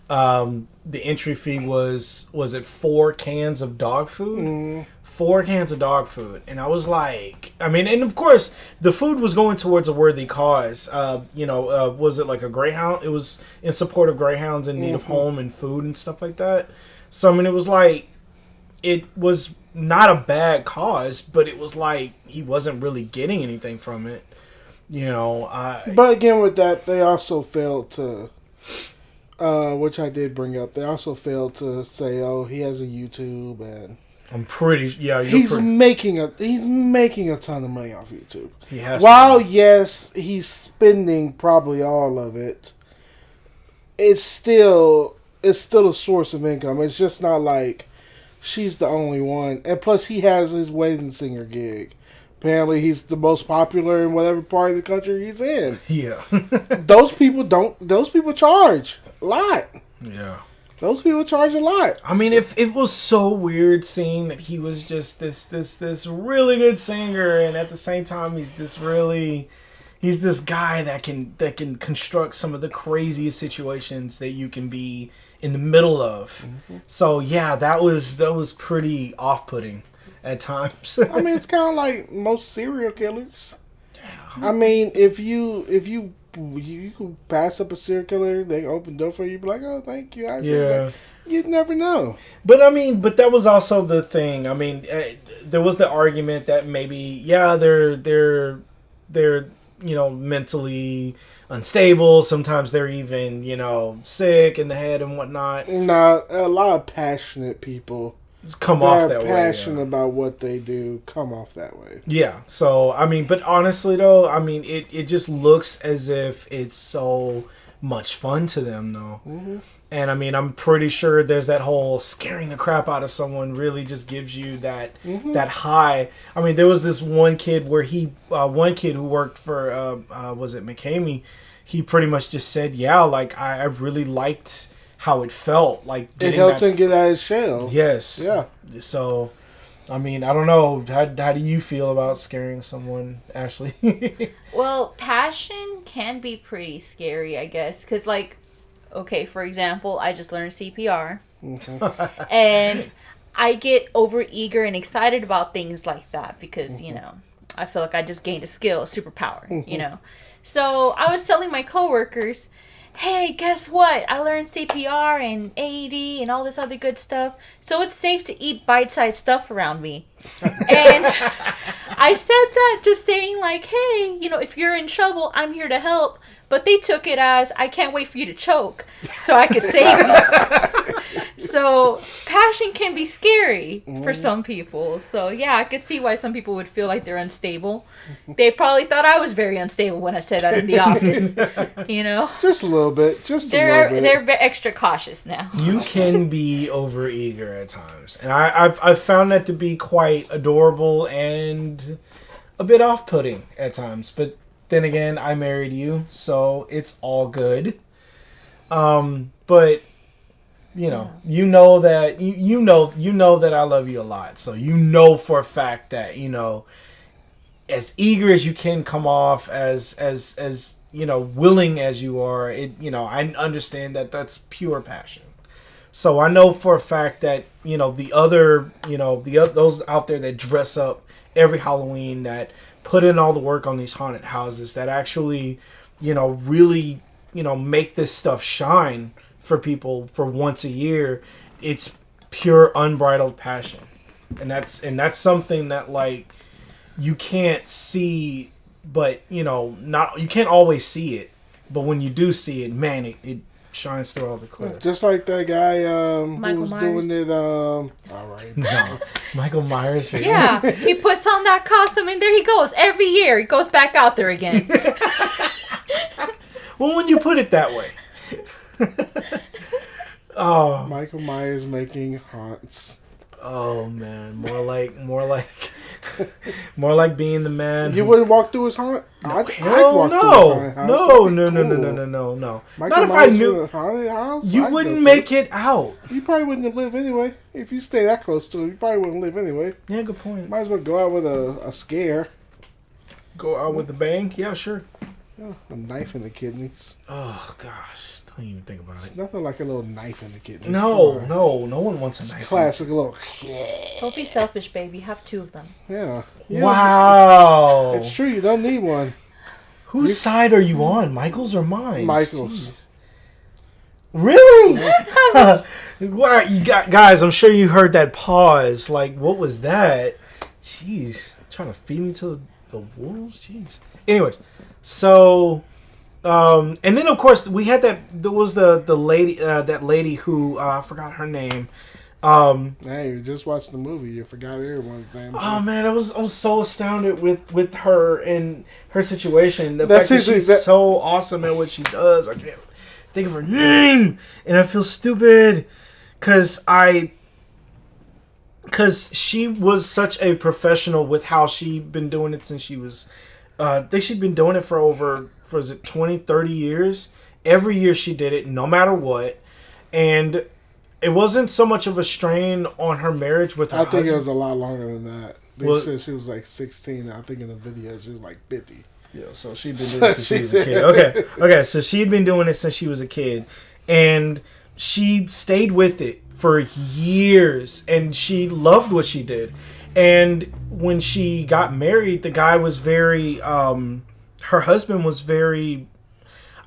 S1: the entry fee was it 4 cans of dog food? 4 cans of dog food. And I was like, I mean, and of course, the food was going towards a worthy cause. Was it like a Greyhound? It was in support of Greyhounds in need of home and food and stuff like that. So, I mean, it was like, it was not a bad cause, but it was like he wasn't really getting anything from it. But
S2: again, with that, they also failed to, which I did bring up, they also failed to say, oh, he has a YouTube and...
S1: I'm pretty,
S2: he's making a ton of money off YouTube.
S1: He has.
S2: While yes, he's spending probably all of it. It's still a source of income. It's just not like she's the only one. And plus, he has his wedding singer gig. Apparently, he's the most popular in whatever part of the country he's in.
S1: Yeah.
S2: Those people charge a lot.
S1: Yeah.
S2: Those people charge a lot.
S1: I mean, if it was so weird seeing that he was just this really good singer, and at the same time he's this guy that can construct some of the craziest situations that you can be in the middle of. Mm-hmm. So yeah, that was pretty off-putting at times.
S2: I mean, it's kind of like most serial killers. I mean, if you could pass up a serial killer, they open the door for you, be like, oh, thank you. You'd never know.
S1: But I mean, that was also the thing. I mean, there was the argument that maybe, they're mentally unstable. Sometimes they're even, sick in the head and whatnot.
S2: Nah, a lot of passionate people
S1: come off that way.
S2: Passionate about what they do come off that way.
S1: Yeah. So, I mean, but honestly though, I mean, it just looks as if it's so much fun to them though. Mm-hmm. And I mean, I'm pretty sure there's that whole scaring the crap out of someone really just gives you that high. I mean, there was this one kid where one kid who worked for, was it McCamey? He pretty much just said, like, I really liked how it felt, like
S2: it helped him get out of his shell.
S1: Yes.
S2: Yeah.
S1: So, I mean, I don't know. How do you feel about scaring someone, Ashley?
S3: Well, passion can be pretty scary, I guess, because like, okay, for example, I just learned CPR, and I get overeager and excited about things like that because I feel like I just gained a skill, a superpower, So I was telling my coworkers, hey, guess what? I learned CPR and AED and all this other good stuff. So it's safe to eat bite-sized stuff around me. And I said that just saying like, hey, if you're in trouble, I'm here to help. But they took it as, I can't wait for you to choke so I could save you. So passion can be scary for some people. So yeah, I could see why some people would feel like they're unstable. They probably thought I was very unstable when I said that in the office.
S2: Just a little bit.
S3: They're extra cautious now.
S1: You can be overeager at times. And I've found that to be quite adorable and a bit off-putting at times. But then again, I married you, so it's all good. But you know that that I love you a lot. So for a fact that as eager as you can come off, as willing as you are, I understand that that's pure passion. So I know for a fact that those out there that dress up every Halloween, that put in all the work on these haunted houses, that actually, really, make this stuff shine for people for once a year. It's pure unbridled passion. And that's something that like you can't see, but you can't always see it. But when you do see it, man, it shines through all the clear.
S2: Just like that guy who was
S3: Myers.
S2: doing it. All right.
S1: No, Michael Myers.
S3: Yeah, he puts on that costume and there he goes every year. He goes back out there again.
S1: Well, when you put it that way.
S2: Michael Myers making haunts.
S1: Oh man, more like being the man.
S2: You wouldn't walk through his haunted?
S1: Hell no, no. Not if I knew.
S2: Haunted house,
S1: You wouldn't make it out.
S2: You probably wouldn't live anyway. If you stay that close to it, you probably wouldn't live anyway.
S1: Yeah, good point.
S2: Might as well go out with a scare.
S1: Go out with a bang? Yeah, sure.
S2: Yeah, a knife in the kidneys.
S1: Oh gosh, don't even think about
S2: It's
S1: it.
S2: nothing like a little knife in the kidneys.
S1: No one wants a knife.
S2: Classic little.
S3: Don't be selfish, baby. Have 2 of them.
S2: Yeah.
S1: Wow.
S2: It's true. You don't need one.
S1: Whose side are you on, Michael's or mine?
S2: Michael's.
S1: Jeez. Really? Wow, you got guys. I'm sure you heard that pause. Like, what was that? Jeez, trying to feed me to the wolves. Jeez. Anyways, so, and then of course we had that. There was the lady, that lady who I forgot her name.
S2: Hey, you just watched the movie. You forgot everyone's name.
S1: Oh man, I was so astounded with her and her situation. The fact that she's so awesome at what she does. I can't think of her name, and I feel stupid because she was such a professional with how she'd been doing it since she was. I think she'd been doing it for is it 20, 30 years. Every year she did it, no matter what, and it wasn't so much of a strain on her marriage with her husband.
S2: I think it was a lot longer than that. They said she was like 16. I think in the video she was like 50.
S1: Yeah, so she'd been doing it since she was a kid. Okay, so she'd been doing it since she was a kid. And she stayed with it for years. And she loved what she did. And when she got married, the guy was very... her husband was very...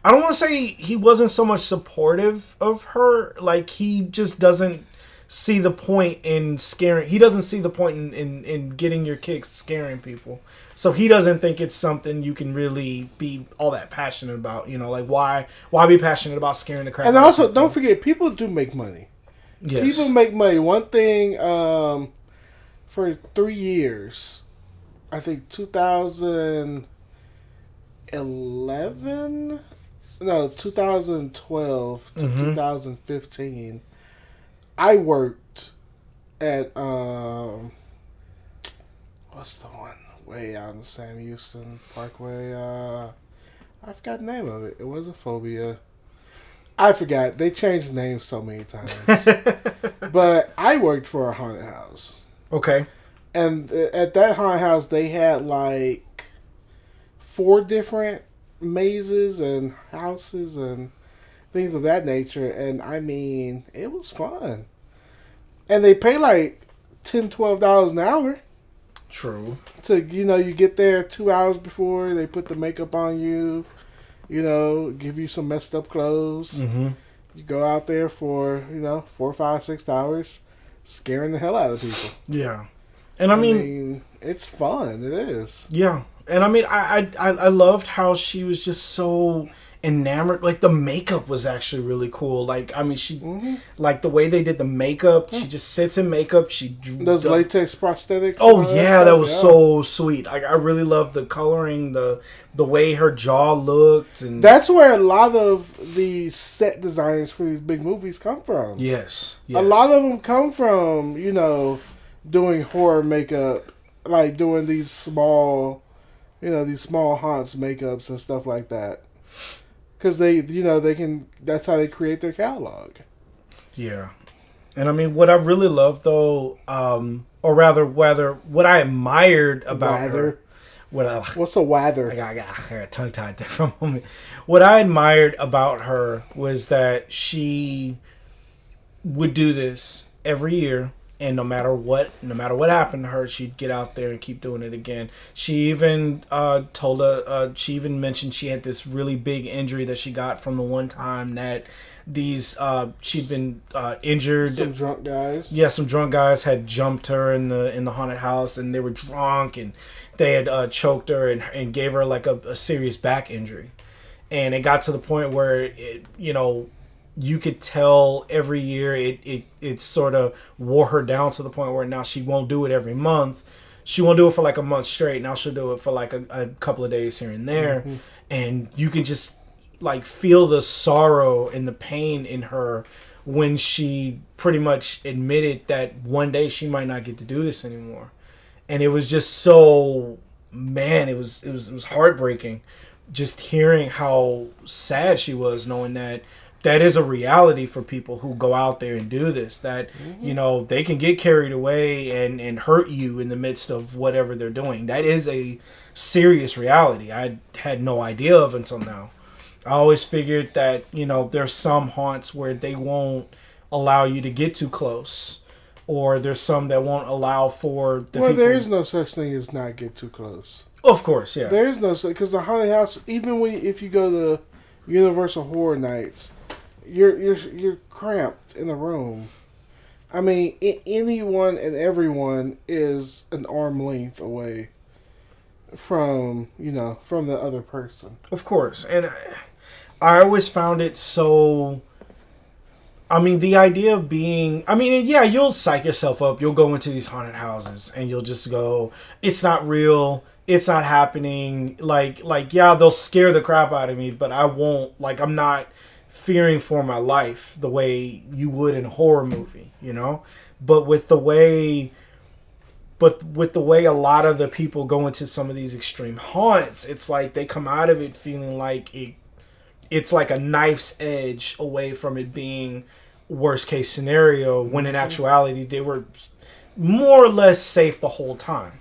S1: I don't want to say he wasn't so much supportive of her. Like, he just doesn't see the point in scaring... He doesn't see the point in getting your kicks scaring people. So he doesn't think it's something you can really be all that passionate about. You know, like, why be passionate about scaring the crap out of people? And also,
S2: don't forget, people do make money.
S1: Yes.
S2: People make money. One thing, for 3 years, I think 2012 to 2015, I worked at, what's the one way out in Sam Houston Parkway? I forgot the name of it. It was a Phobia. I forgot. They changed the name so many times. But I worked for a haunted house.
S1: Okay.
S2: And at that haunted house, they had like 4 different mazes and houses and things of that nature. And I mean, it was fun. And they pay like $10, $12 an hour.
S1: True.
S2: So, you get there 2 hours before they put the makeup on you. Give you some messed up clothes. Mm-hmm. You go out there for, 4, 5, 6 hours, scaring the hell out of people.
S1: Yeah. And I mean,
S2: it's fun. It is.
S1: Yeah. And I mean, I loved how she was just so enamored. Like, the makeup was actually really cool. Like, I mean, she, like, the way they did the makeup, she just sits in makeup.
S2: Those latex prosthetics.
S1: Oh, yeah, that was so sweet. Like, I really loved the coloring, the way her jaw looked. And
S2: that's where a lot of the set designers for these big movies come from.
S1: Yes.
S2: A lot of them come from, doing horror makeup, like doing these small haunts makeups and stuff like that. Because they can, that's how they create their catalog. Yeah.
S1: And I mean, what I really love though, or rather, what I admired about her.
S2: What's a wather?
S1: I got tongue tied there for a moment. What I admired about her was that she would do this every year. And no matter what happened to her, she'd get out there and keep doing it again. She even she even mentioned she had this really big injury that she got from the one time that she'd been injured.
S2: Some drunk guys.
S1: Yeah, some drunk guys had jumped her in the haunted house, and they were drunk, and they had choked her and gave her like a serious back injury. And it got to the point where you could tell every year it sort of wore her down to the point where now she won't do it every month. She won't do it for like a month straight. Now she'll do it for like a couple of days here and there. And you can just like feel the sorrow and the pain in her when she pretty much admitted that one day she might not get to do this anymore. And it was just so, man, it was heartbreaking just hearing how sad she was, knowing that is a reality for people who go out there and do this, that you know, they can get carried away and hurt you in the midst of whatever they're doing. That is a serious reality I had no idea of until now. I always figured that, you know, there's some haunts where they won't allow you to get too close, or there's some that won't allow for the people.
S2: There is no such thing as not get too close.
S1: Of course, yeah.
S2: There is no such, because the haunted house, even if you go to Universal Horror Nights, you're cramped in a room. I mean, anyone and everyone is an arm length away from the other person.
S1: Of course, and I always found it so. I mean, the idea of being... I mean, yeah, you'll psych yourself up. You'll go into these haunted houses and you'll just go, it's not real. It's not happening. Like, yeah, they'll scare the crap out of me, but I won't... Like, I'm not fearing for my life the way you would in a horror movie, you know? But with the way a lot of the people go into some of these extreme haunts, it's like they come out of it feeling like it's like a knife's edge away from it being worst case scenario, when in actuality they were more or less safe the whole time,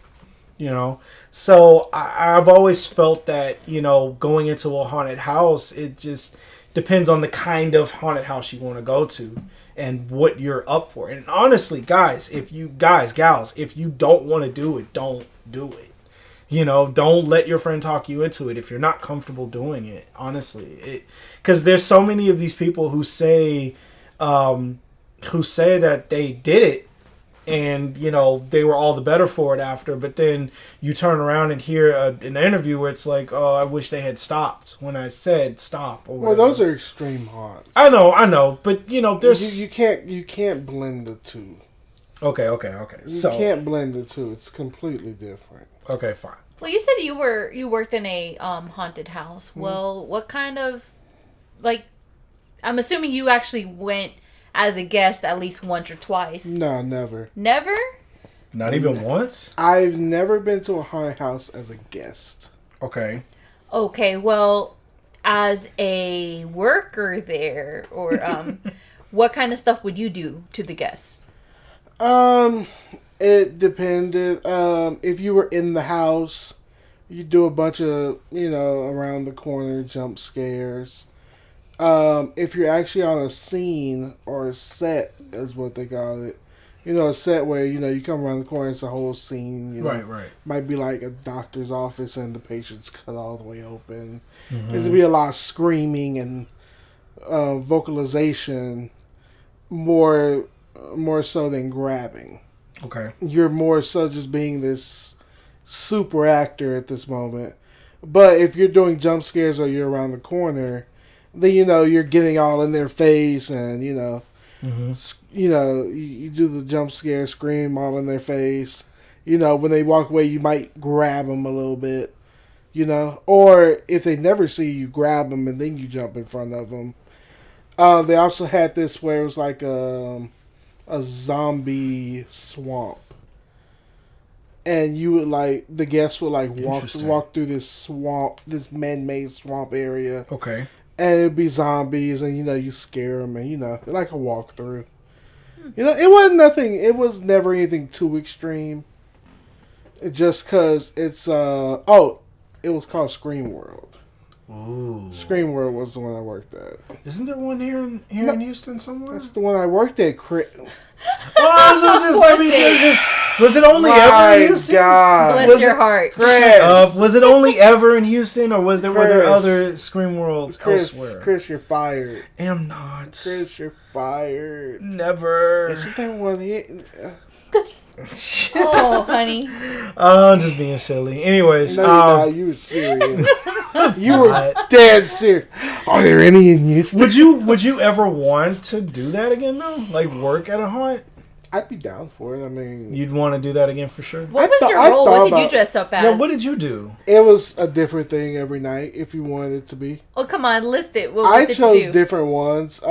S1: you know? So I've always felt that, you know, going into a haunted house, it just depends on the kind of haunted house you want to go to and what you're up for. And honestly, gals, if you don't want to do it, don't do it. You know, don't let your friend talk you into it if you're not comfortable doing it. Honestly, because there's so many of these people who say that they did it, and you know they were all the better for it after. But then you turn around and hear an interview where it's like, "Oh, I wish they had stopped when I said stop." Or
S2: well, those are extreme haunts.
S1: I know, but you know, there's
S2: you can't blend the two.
S1: Okay.
S2: You can't blend the two. It's completely different.
S1: Okay, fine.
S3: Well, you said you worked in a haunted house. Well, what kind of, like, I'm assuming you actually went as a guest at least once or twice.
S2: No, never.
S3: Never?
S1: Not even once?
S2: I've never been to a haunted house as a guest.
S1: Okay.
S3: Okay, well, as a worker there, or what kind of stuff would you do to the guests?
S2: It depended. If you were in the house, you do a bunch of, around the corner jump scares. If you're actually on a scene or a set, is what they call it. A set where, you come around the corner, it's a whole scene.
S1: Right.
S2: Might be like a doctor's office and the patient's cut all the way open. Mm-hmm. There's be a lot of screaming and vocalization, more so than grabbing.
S1: Okay.
S2: You're more so just being this super actor at this moment. But if you're doing jump scares or you're around the corner, then you're getting all in their face and
S1: mm-hmm.
S2: You do the jump scare, scream all in their face. When they walk away, you might grab them a little bit. Or if they never see you, grab them and then you jump in front of them. They also had this where it was like a zombie swamp, and you would the guests would walk through this swamp, this man-made swamp area.
S1: Okay.
S2: And it'd be zombies, and you scare them, and like a walkthrough. It wasn't nothing. It was never anything too extreme. Just because it's it was called Scream World.
S1: Ooh.
S2: Scream World was the one I worked at.
S1: Isn't there one here in Houston somewhere?
S2: That's the one I worked at.
S1: Was it only ever in Houston?
S2: God.
S3: Bless your heart.
S1: Was it only ever in Houston, or were there other Scream Worlds elsewhere?
S2: Chris, you're fired.
S1: I'm not.
S2: Chris, you're fired.
S1: Never.
S2: Isn't there one here?
S3: Oh, honey.
S1: I'm just being silly. Anyways,
S2: no, you were serious. You were dead serious. Are there any in Houston?
S1: Would you ever want to do that again though? Like work at a haunt?
S2: I'd be down for it. I mean,
S1: you'd want to do that again for sure.
S3: What was your role? What did you dress up as?
S1: Yeah, what did you do?
S2: It was a different thing every night if you wanted it to be.
S3: Oh, come on, list it. What
S2: I
S3: did
S2: chose
S3: you do?
S2: different ones.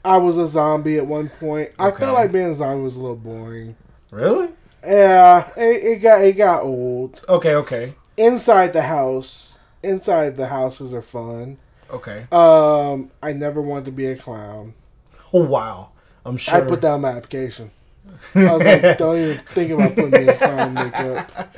S2: I was a zombie at one point. I
S1: Okay.
S2: felt like being a zombie was a little boring.
S1: Really?
S2: Yeah, it got old.
S1: Okay.
S2: Inside the houses are fun.
S1: Okay.
S2: I never wanted to be a clown.
S1: Oh, wow. I'm sure.
S2: I put down my application. I was like, don't even think about putting me in clown makeup.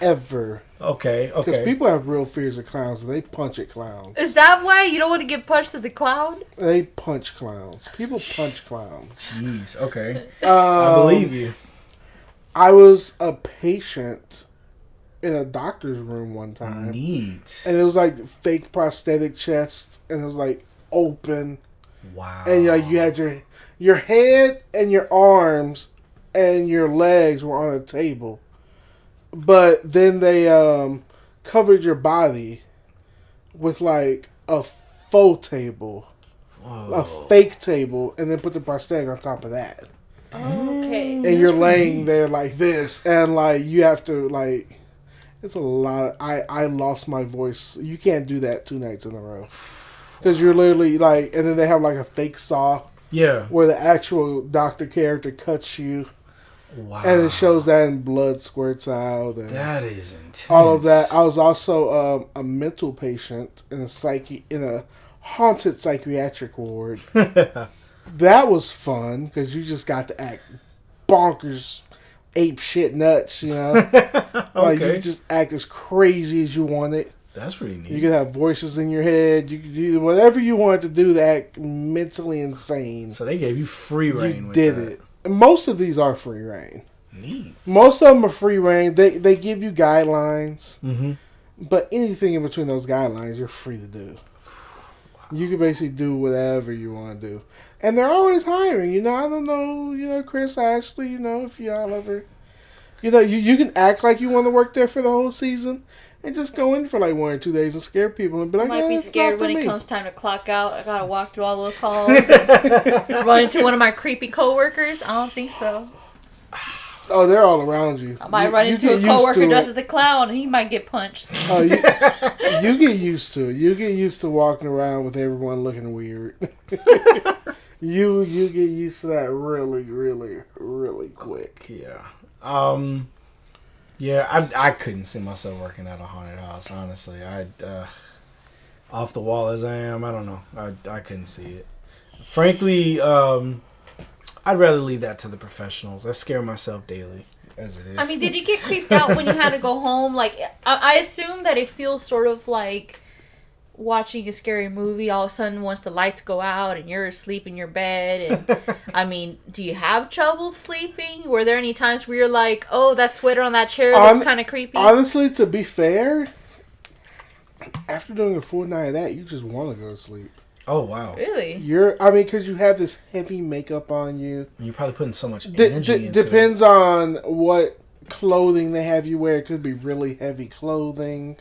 S2: Ever.
S1: Okay.
S2: Because people have real fears of clowns and they punch at clowns.
S3: Is that why you don't want to get punched as a clown?
S2: They punch clowns. People punch clowns.
S1: Jeez. Okay. I believe you.
S2: I was a patient in a doctor's room one time.
S1: Neat.
S2: And it was like fake prosthetic chest. And it was like open.
S1: Wow.
S2: And you had your head and your arms and your legs were on a table. But then they covered your body with like a faux table.
S1: Whoa.
S2: A fake table. And then put the prosthetic on top of that.
S3: Okay.
S2: And you're laying there like this. And like you have to like... It's a lot. I lost my voice. You can't do that 2 nights in a row. Because you're literally like... And then they have like a fake saw.
S1: Yeah.
S2: Where the actual doctor character cuts you.
S1: Wow.
S2: And it shows that and blood squirts out. And
S1: that is intense.
S2: all of that. I was also a mental patient in a haunted psychiatric ward. That was fun because you just got to act bonkers, ape shit nuts, you know? Like you just act as crazy as you wanted.
S1: That's pretty neat.
S2: You could have voices in your head. You could do whatever you wanted to do to act mentally insane.
S1: So they gave you free reign
S2: You
S1: with
S2: did
S1: that.
S2: it. And most of these are free reign.
S1: Neat.
S2: Most of them are free reign. They give you guidelines.
S1: Mm-hmm.
S2: But anything in between those guidelines, you're free to do. You can basically do whatever you want to do. And they're always hiring. I don't know, Chris Ashley, if y'all ever... you can act like you want to work there for the whole season and just go in for like 1 or 2 days and scare people and be like,
S3: I might be
S2: it's
S3: scared
S2: not for
S3: when
S2: me.
S3: it comes time to clock out. I gotta walk through all those halls and run into one of my creepy coworkers. I don't think so.
S2: Oh, they're all around you.
S3: I might run into
S2: get
S3: a
S2: used
S3: coworker
S2: to
S3: dressed
S2: it.
S3: as a clown and he might get punched.
S2: Oh, you get used to it. You get used to walking around with everyone looking weird. You get used to that really, really, really quick.
S1: Yeah. Yeah, I couldn't see myself working at a haunted house, honestly. Off the wall as I am, I don't know. I couldn't see it. Frankly, I'd rather leave that to the professionals. I scare myself daily, as it is.
S3: I mean, did you get creeped out when you had to go home? Like, I assume that it feels sort of like watching a scary movie. All of a sudden, once the lights go out and you're asleep in your bed. And I mean, do you have trouble sleeping? Were there any times where you're like, oh, that sweater on that chair looks kind of creepy?
S2: Honestly, to be fair, after doing a full night of that, you just want to go to sleep.
S1: Oh, wow.
S3: Really?
S2: Because you have this heavy makeup on you.
S1: You're probably putting so much energy into
S2: Depends on what clothing they have you wear. It could be really heavy clothing.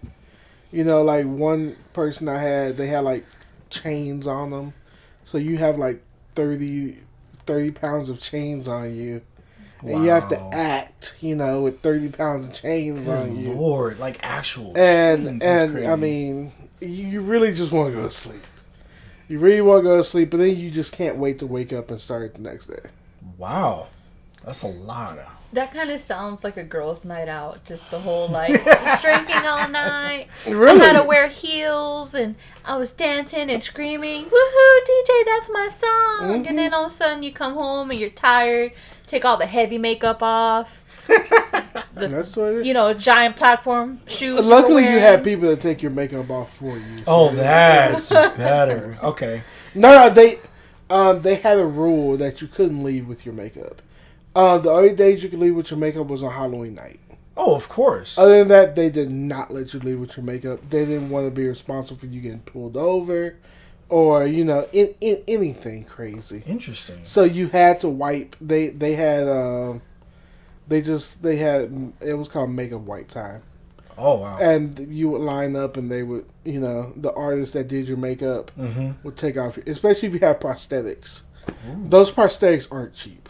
S2: Like one person I had, they had like chains on them. So you have like 30 pounds of chains on you.
S1: Wow.
S2: And you have to act, with 30 pounds of chains on you.
S1: Lord, like actual
S2: And
S1: chains. That's crazy.
S2: I mean, you really just want to go to sleep. You really want to go to sleep, but then you just can't wait to wake up and start the next day.
S1: Wow. That's a lot.
S3: That kind of sounds like a girl's night out. Just the whole, like, drinking all night.
S2: Really?
S3: I had to wear heels, and I was dancing and screaming, woohoo, DJ, that's my song.
S2: Mm-hmm.
S3: And then all of a sudden you come home and you're tired, take all the heavy makeup off.
S2: That's what it is.
S3: Giant platform shoes.
S2: Luckily, you had people that take your makeup off for you. So
S1: Oh, that's better. Okay.
S2: No, they had a rule that you couldn't leave with your makeup. The only days you could leave with your makeup was on Halloween night.
S1: Oh, of course.
S2: Other than that, they did not let you leave with your makeup. They didn't want to be responsible for you getting pulled over or, in anything crazy.
S1: Interesting.
S2: So you had to wipe. They had it was called makeup wipe time.
S1: Oh, wow.
S2: And you would line up and they would, the artist that did your makeup would take off, especially if you have prosthetics.
S1: Ooh.
S2: Those prosthetics aren't cheap.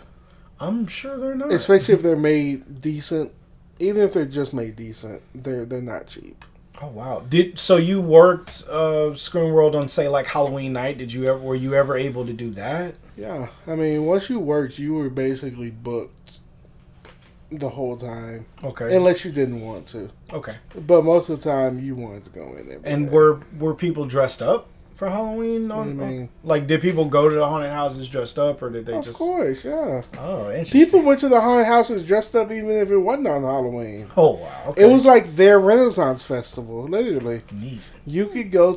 S1: I'm sure they're not.
S2: Especially if they're made decent. Even if they're just made decent, they're not cheap.
S1: Oh wow! So you worked Screen World on, say, like Halloween night? Were you ever able to do that?
S2: Yeah, I mean, once you worked, you were basically booked the whole time.
S1: Okay.
S2: Unless you didn't want to.
S1: Okay.
S2: But most of the time, you wanted to go in there.
S1: And were people dressed up for Halloween? Like, did people go to the haunted houses dressed up, or did they
S2: Of course, yeah.
S1: Oh, interesting.
S2: People went to the haunted houses dressed up even if it wasn't on Halloween.
S1: Oh, wow. Okay.
S2: It was like their Renaissance festival, literally.
S1: Neat.
S2: You could go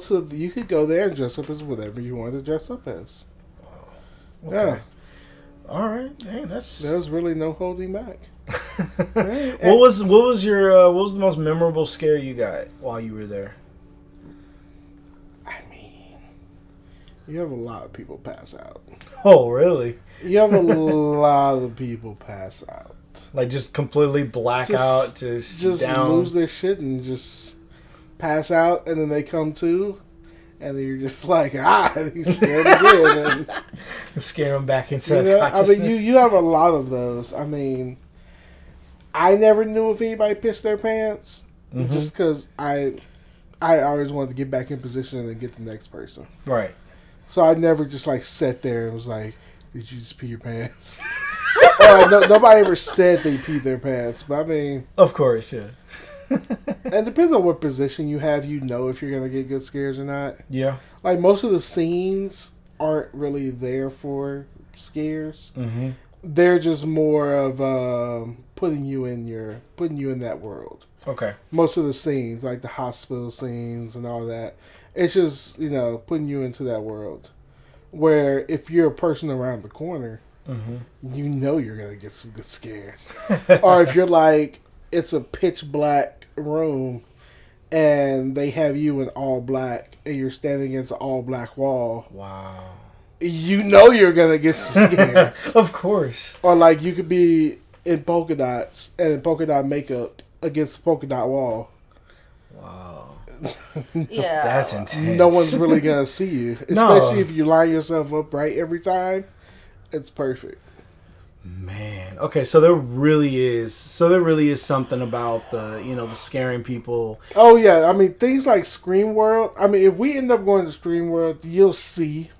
S2: there and dress up as whatever you wanted to dress up as.
S1: Okay.
S2: Yeah.
S1: All right. Hey,
S2: There was really no holding back.
S1: What was the most memorable scare you got while you were there?
S2: I mean, you have a lot of people pass out.
S1: Oh, really?
S2: You have a lot of people pass out.
S1: Like, just completely black out, just down.
S2: Lose their shit and just pass out, and then they come to, and then you're just like, you scared again. And
S1: scare them back into
S2: I
S1: consciousness.
S2: mean, you have a lot of those. I mean, I never knew if anybody pissed their pants, just because I always wanted to get back in position and then get the next person.
S1: Right.
S2: So I never just like sat there and was like, "Did you just pee your pants?" Nobody ever said they peed their pants, but I mean,
S1: of course, yeah.
S2: and it depends on what position you have. You know if you're gonna get good scares or not.
S1: Yeah.
S2: Like most of the scenes aren't really there for scares.
S1: Mm-hmm.
S2: They're just more of putting you in that world.
S1: Okay.
S2: Most of the scenes, like the hospital scenes and all that, it's just putting you into that world. Where if you're a person around the corner, you know you're gonna get some good scares. Or if you're like, it's a pitch black room and they have you in all black and you're standing against an all black wall.
S1: Wow.
S2: You know you're gonna get some scares.
S1: Of course.
S2: Or like you could be in polka dots and in polka dot makeup against a polka dot wall.
S1: Wow.
S3: Yeah.
S1: That's intense.
S2: No one's really gonna see you. Especially if you line yourself up right every time. It's perfect.
S1: Man. Okay, so there really is something about the scaring people.
S2: Oh yeah, I mean things like Scream World. I mean, if we end up going to Scream World, you'll see.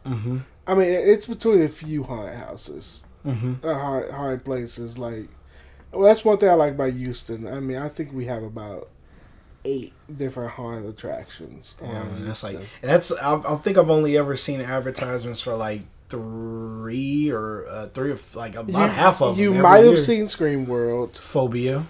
S2: Mm-hmm. I mean, it's between a few haunted houses, haunted places. Like, well, that's one thing I like about Houston. I mean, I think we have about 8 different haunted attractions.
S1: Yeah, I think I've only ever seen advertisements for like 3 or like about half of them.
S2: You might have seen Scream World,
S1: Phobia.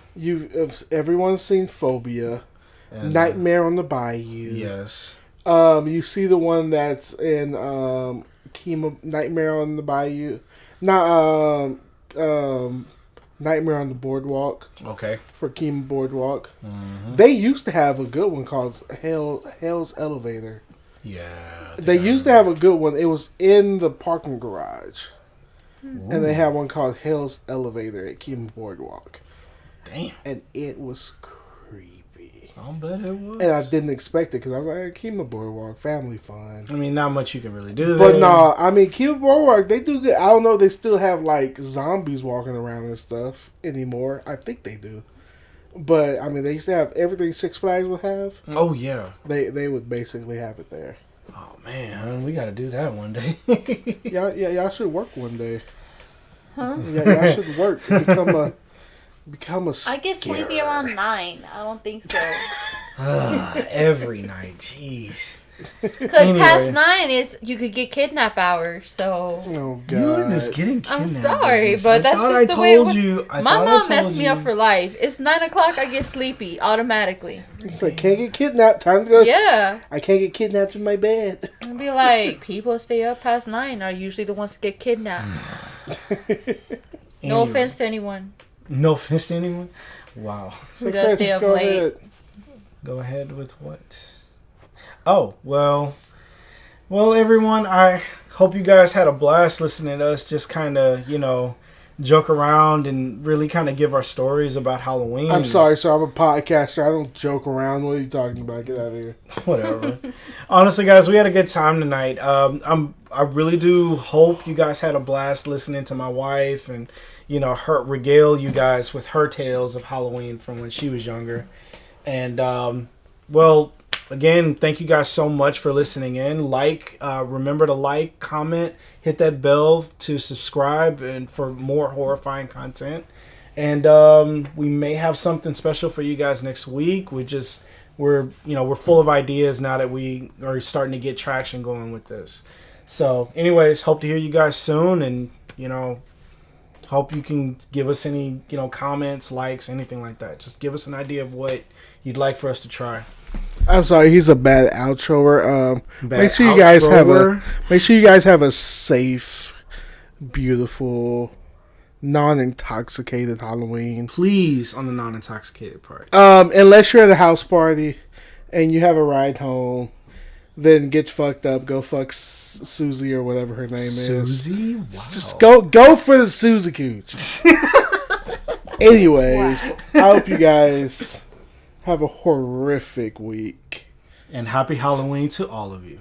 S2: Everyone's seen Phobia, and Nightmare on the Bayou.
S1: Yes.
S2: You see the one that's in Nightmare on the Bayou, not Nightmare on the Boardwalk.
S1: Okay.
S2: For Kima Boardwalk, they used to have a good one called Hell's Elevator.
S1: Yeah.
S2: They used to have a good one. It was in the parking garage, and they had one called Hell's Elevator at Kima Boardwalk.
S1: Damn.
S2: And it was creepy.
S1: I'll bet it was.
S2: And I didn't expect it because I was like, Kima Boardwalk, family fun.
S1: I mean, not much you can really do
S2: But
S1: there.
S2: no, I mean, Kima Boardwalk, they do good. I don't know if they still have like zombies walking around and stuff anymore. I think they do. But I mean, they used to have everything Six Flags would have.
S1: Oh yeah.
S2: They would basically have it there.
S1: Oh man, we got to do that one day.
S2: Y'all should work one day.
S3: Huh?
S2: Yeah, y'all should work. Become a
S3: I get sleepy around 9. I don't think so.
S1: Every night, jeez.
S3: Because past 9 is you could get kidnap hours. So
S2: Oh God,
S1: you in this getting
S3: I'm
S1: kidnapped
S3: sorry,
S1: business.
S3: but that's just the way it was. My mom messed me
S1: you.
S3: up for life. It's 9 o'clock. I get sleepy automatically.
S2: it's like can't get kidnapped. Time to go.
S3: Yeah.
S2: I can't get kidnapped in my bed.
S3: I'd be like, people stay up past 9 are usually the ones that get kidnapped. No offense to anyone.
S1: No offense to anyone. Wow.
S3: Who does stay up
S2: go
S3: late?
S2: ahead.
S1: Go ahead with what? Oh, well, everyone, I hope you guys had a blast listening to us just kind of, joke around and really kind of give our stories about Halloween.
S2: I'm sorry, sir. I'm a podcaster. I don't joke around. What are you talking about? Get out of here.
S1: Whatever. Honestly, guys, we had a good time tonight. I really do hope you guys had a blast listening to my wife and, regale you guys with her tales of Halloween from when she was younger. And well, again, thank you guys so much for listening in. Remember to like, comment, hit that bell to subscribe, and for more horrifying content. And we may have something special for you guys next week. We're full of ideas now that we are starting to get traction going with this. So, anyways, hope to hear you guys soon, and hope you can give us any comments, likes, anything like that. Just give us an idea of what you'd like for us to try.
S2: I'm sorry, he's a bad outroer. Make sure you guys have a safe, beautiful, non-intoxicated Halloween.
S1: Please, on the non-intoxicated part.
S2: Unless you're at a house party and you have a ride home, then get fucked up. Go fuck Susie or whatever her name is.
S1: Susie? Wow.
S2: Just go for the Susie Cooch. Anyways, I hope you guys have a horrific week.
S1: And happy Halloween to all of you.